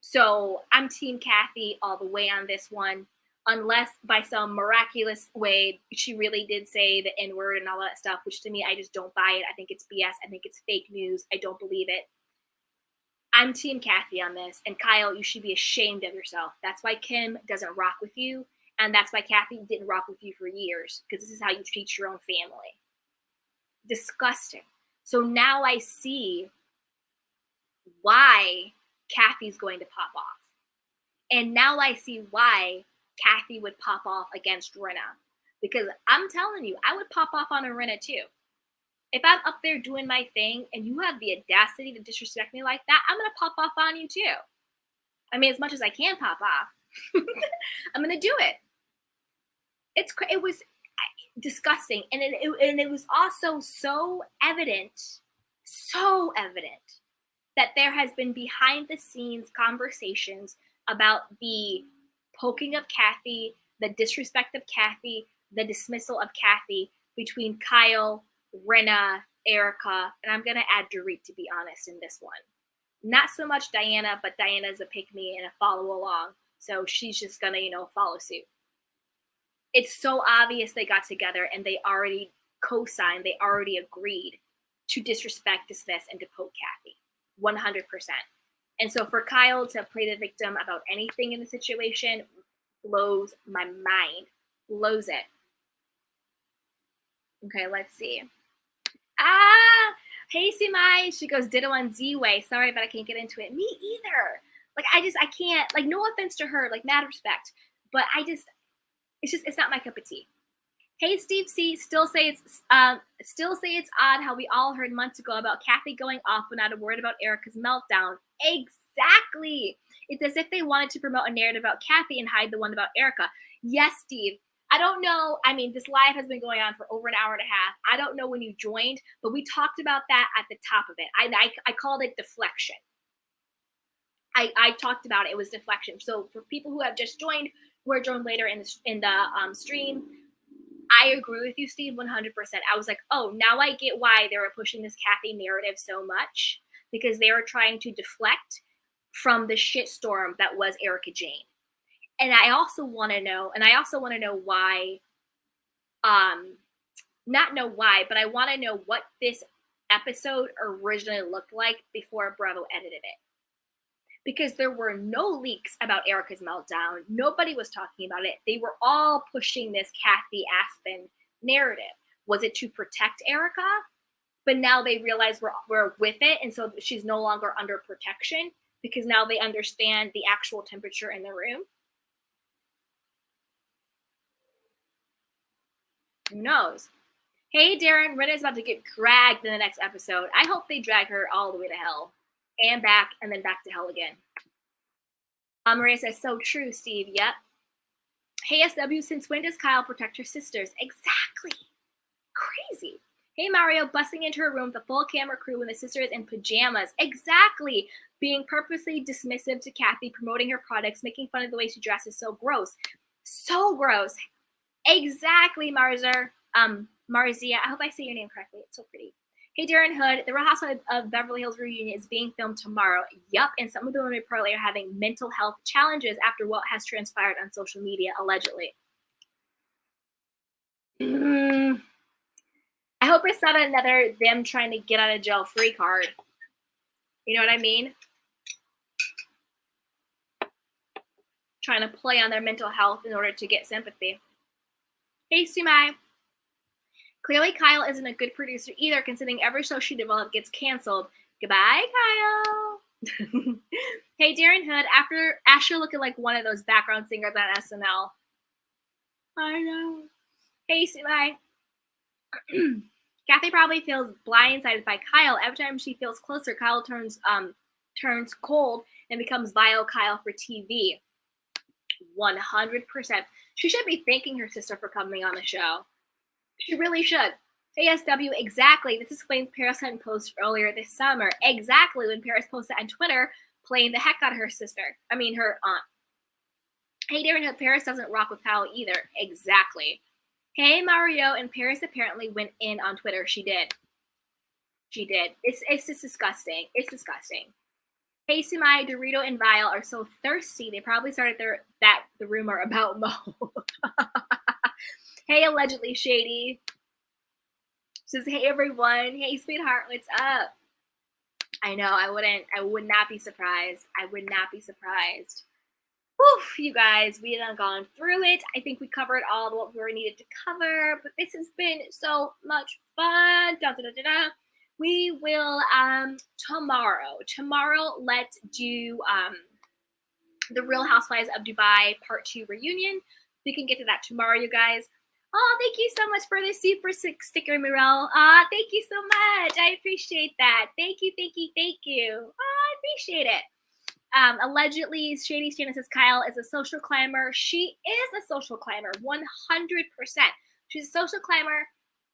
So I'm Team Kathy all the way on this one, unless by some miraculous way she really did say the N-word and all that stuff, which to me, I just don't buy it. I think it's BS. I think it's fake news. I don't believe it. I'm Team Kathy on this. And Kyle, you should be ashamed of yourself. That's why Kim doesn't rock with you. And that's why Kathy didn't rock with you for years, because this is how you treat your own family. Disgusting. So now I see why Kathy's going to pop off. And now I see why Kathy would pop off against Rinna. Because I'm telling you, I would pop off on a Rinna too. If I'm up there doing my thing and you have the audacity to disrespect me like that, I'm going to pop off on you too. I mean, as much as I can pop off, I'm going to do it. It was disgusting. And it was also so evident that there has been behind the scenes conversations about the poking of Kathy, the disrespect of Kathy, the dismissal of Kathy between Kyle, Rinna, ERIKA, and I'm going to add Dorit, to be honest, in this one. Not so much Diana, but Diana's a pick-me and a follow along, so she's just going to, follow suit. It's so obvious they got together and they already co-signed, they already agreed to disrespect, dismiss, and to poke Kathy. 100%. And so for Kyle to play the victim about anything in the situation blows my mind. Blows it. Okay, let's see. Hey, Simai. She goes, ditto on Z-Way. Sorry, but I can't get into it. Me either. I can't, no offense to her, mad respect. But it's not my cup of tea. Hey, Steve C. Still say it's odd how we all heard months ago about Kathy going off when not a word about ERIKA's meltdown. Exactly. It's as if they wanted to promote a narrative about Kathy and hide the one about ERIKA. Yes, Steve. I don't know. I mean, this live has been going on for over an hour and a half. I don't know when you joined, but we talked about that at the top of it. I called it deflection. I talked about it. It was deflection. So for people who have just joined, who are joined later in the stream, I agree with you, Steve, 100%. I was like, oh, now I get why they were pushing this Kathy narrative so much, because they were trying to deflect from the shitstorm that was ERIKA Jane. And I also want to know why, not know why, but I want to know what this episode originally looked like before Bravo edited it. Because there were no leaks about ERIKA's meltdown. Nobody was talking about it. They were all pushing this Kathy Aspen narrative. Was it to protect ERIKA? But now they realize we're with it, and so she's no longer under protection because now they understand the actual temperature in the room. Who knows? Hey, Darren, Rena's about to get dragged in the next episode. I hope they drag her all the way to hell and back and then back to hell again. Maria says, so true, Steve. Yep. Hey, SW, since when does Kyle protect her sisters? Exactly. Crazy. Hey, Mario, busting into her room with a full camera crew when the sister is in pajamas. Exactly. Being purposely dismissive to Kathy, promoting her products, making fun of the way she dresses. So gross. So gross. Exactly, Marzia. I hope I say your name correctly. It's so pretty. Hey, Darren Hood, the Real Housewives of Beverly Hills reunion is being filmed tomorrow. Yup, and some of the women probably are having mental health challenges after what has transpired on social media, allegedly. I hope it's not another them trying to get out of jail free card. You know what I mean? Trying to play on their mental health in order to get sympathy. Hey, Sumai. Clearly, Kyle isn't a good producer either, considering every show she developed gets canceled. Goodbye, Kyle. Hey, Darren Hood, after Asher looking like one of those background singers on SNL. I know. Hey, Sumai. Kathy probably feels blindsided by Kyle. Every time she feels closer, Kyle turns cold and becomes vile Kyle for TV. 100%. She should be thanking her sister for coming on the show. She really should. Hey, SW, exactly. This explains Paris Hilton post earlier this summer. Exactly when Paris posted on Twitter playing the heck out of her sister. I mean, her aunt. Hey, Darren Hood, Paris doesn't rock with Kyle either. Exactly. Hey, Mario, and Paris apparently went in on Twitter. She did. She did. It's just disgusting. It's disgusting. Hey, Sumai, Dorito, and Vile are so thirsty. They probably started the rumor about Mo. Hey, allegedly shady. Says, hey, everyone. Hey, sweetheart, what's up? I know, I would not be surprised. I would not be surprised. Woof, you guys, we have gone through it. I think we covered all of what we were needed to cover, but this has been so much fun. We will, tomorrow, let's do, the Real Housewives of Dubai Part 2 reunion. We can get to that tomorrow, you guys. Oh, thank you so much for the super sticker, Mirelle. Thank you so much. I appreciate that. Thank you. I appreciate it. Allegedly, Shady Shannon says Kyle is a social climber. She is a social climber, 100%. She's a social climber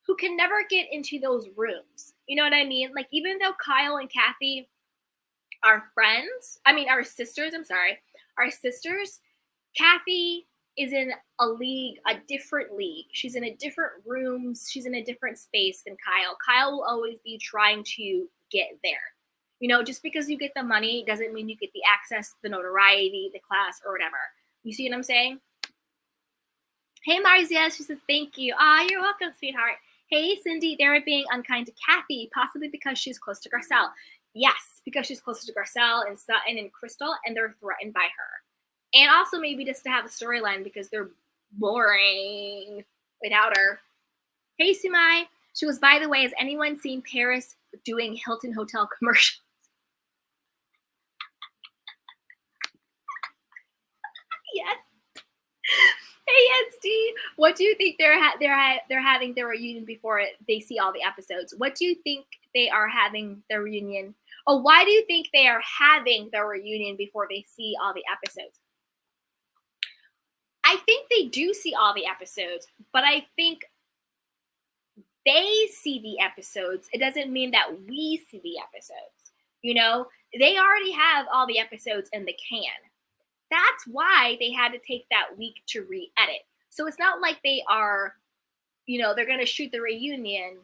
who can never get into those rooms. You know what I mean? Like, even though Kyle and Kathy are sisters, our sisters, Kathy is in a different league. She's in a different rooms. She's in a different space than Kyle. Kyle will always be trying to get there. You know, just because you get the money doesn't mean you get the access, the notoriety, the class, or whatever. You see what I'm saying? Hey, Marzia, she says, thank you. You're welcome, sweetheart. Hey, Cindy, they're being unkind to Kathy, possibly because she's close to Garcelle. Yes, because she's close to Garcelle and Sutton and Crystal, and they're threatened by her. And also maybe just to have a storyline because they're boring without her. Hey, Sumai. She was, by the way, has anyone seen Paris doing Hilton Hotel commercials? Yes. Hey, SD. What do you think they're having their reunion before they see all the episodes? What do you think they are having their reunion? Oh, why do you think they are having their reunion before they see all the episodes? I think they do see all the episodes, but I think they see the episodes. It doesn't mean that we see the episodes. You know, they already have all the episodes in the can. That's why they had to take that week to re-edit. So it's not like they are, they're going to shoot the reunion.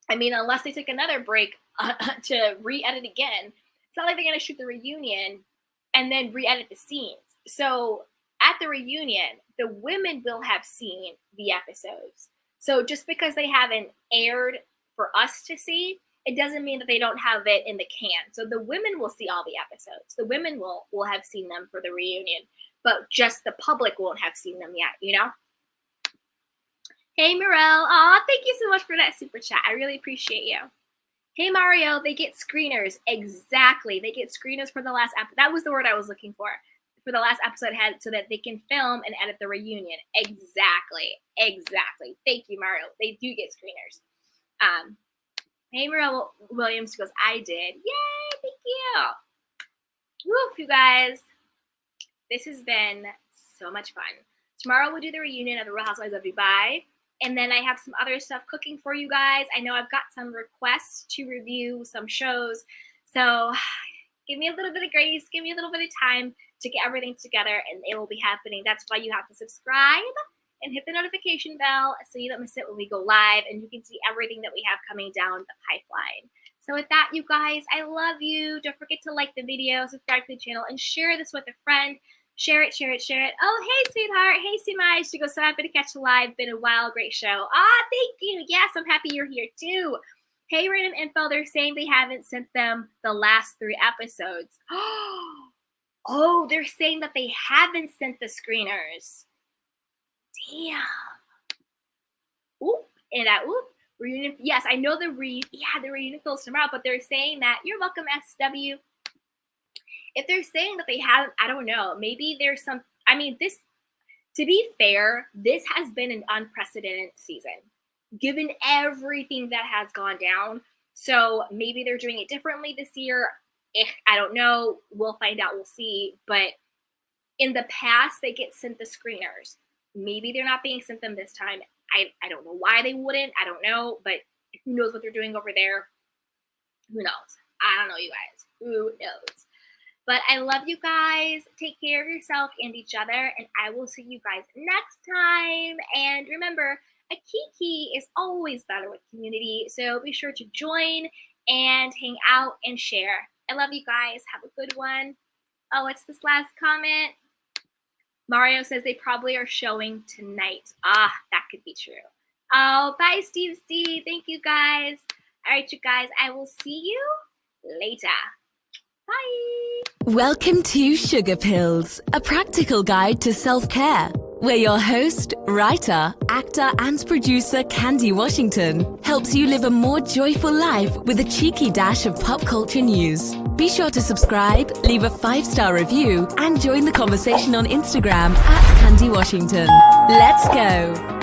I mean, unless they took another break to re-edit again. It's not like they're going to shoot the reunion and then re-edit the scenes. So at the reunion, the women will have seen the episodes. So just because they haven't aired for us to see, it doesn't mean that they don't have it in the can. So the women will see all the episodes. The women will have seen them for the reunion, but just the public won't have seen them yet, Hey, Mirelle. Thank you so much for that super chat. I really appreciate you. Hey, Mario, they get screeners. Exactly. They get screeners for the last episode. That was the word I was looking for. for the last episode had so that they can film and edit the reunion. Exactly. Thank you, Mario. They do get screeners. Hey, Mario Williams goes, I did. Yay, thank you. Woof, you guys. This has been so much fun. Tomorrow we'll do the reunion of the Real Housewives of Dubai. And then I have some other stuff cooking for you guys. I know I've got some requests to review some shows. So give me a little bit of grace. Give me a little bit of time to get everything together, and it will be happening. That's why you have to subscribe and hit the notification bell so you don't miss it when we go live, and you can see everything that we have coming down the pipeline. So with that, you guys, I love you. Don't forget to like the video, subscribe to the channel, and share this with a friend. Share it. Oh, hey, sweetheart. Hey, Simai. She goes, so happy to catch you live. Been a while. Great show. Thank you. Yes, I'm happy you're here too. Hey, Random Info. They're saying they haven't sent them the last 3 episodes. Oh, they're saying that they haven't sent the screeners. Damn. Oop. And oop. Reunion. Yes, I know the reunion fills tomorrow, but they're saying that you're welcome, SW. If they're saying that they haven't, I don't know. Maybe there's some, I mean, this, to be fair, this has been an unprecedented season, given everything that has gone down. So maybe they're doing it differently this year. I don't know. We'll find out. We'll see. But in the past, they get sent the screeners. Maybe they're not being sent them this time. I don't know why they wouldn't. I don't know. But who knows what they're doing over there? Who knows? I don't know, you guys. Who knows? But I love you guys. Take care of yourself and each other. And I will see you guys next time. And remember, a kiki is always better with community. So be sure to join and hang out and share. I love you guys. Have a good one. Oh, what's this last comment? Mario says they probably are showing tonight. That could be true. Oh, bye, Steve C. Thank you, guys. All right, you guys. I will see you later. Bye. Welcome to Sugar Pills, a practical guide to self-care, where your host, writer, actor, and producer Candy Washington helps you live a more joyful life with a cheeky dash of pop culture news. Be sure to subscribe, leave a 5-star review, and join the conversation on Instagram @Candy Washington. Let's go.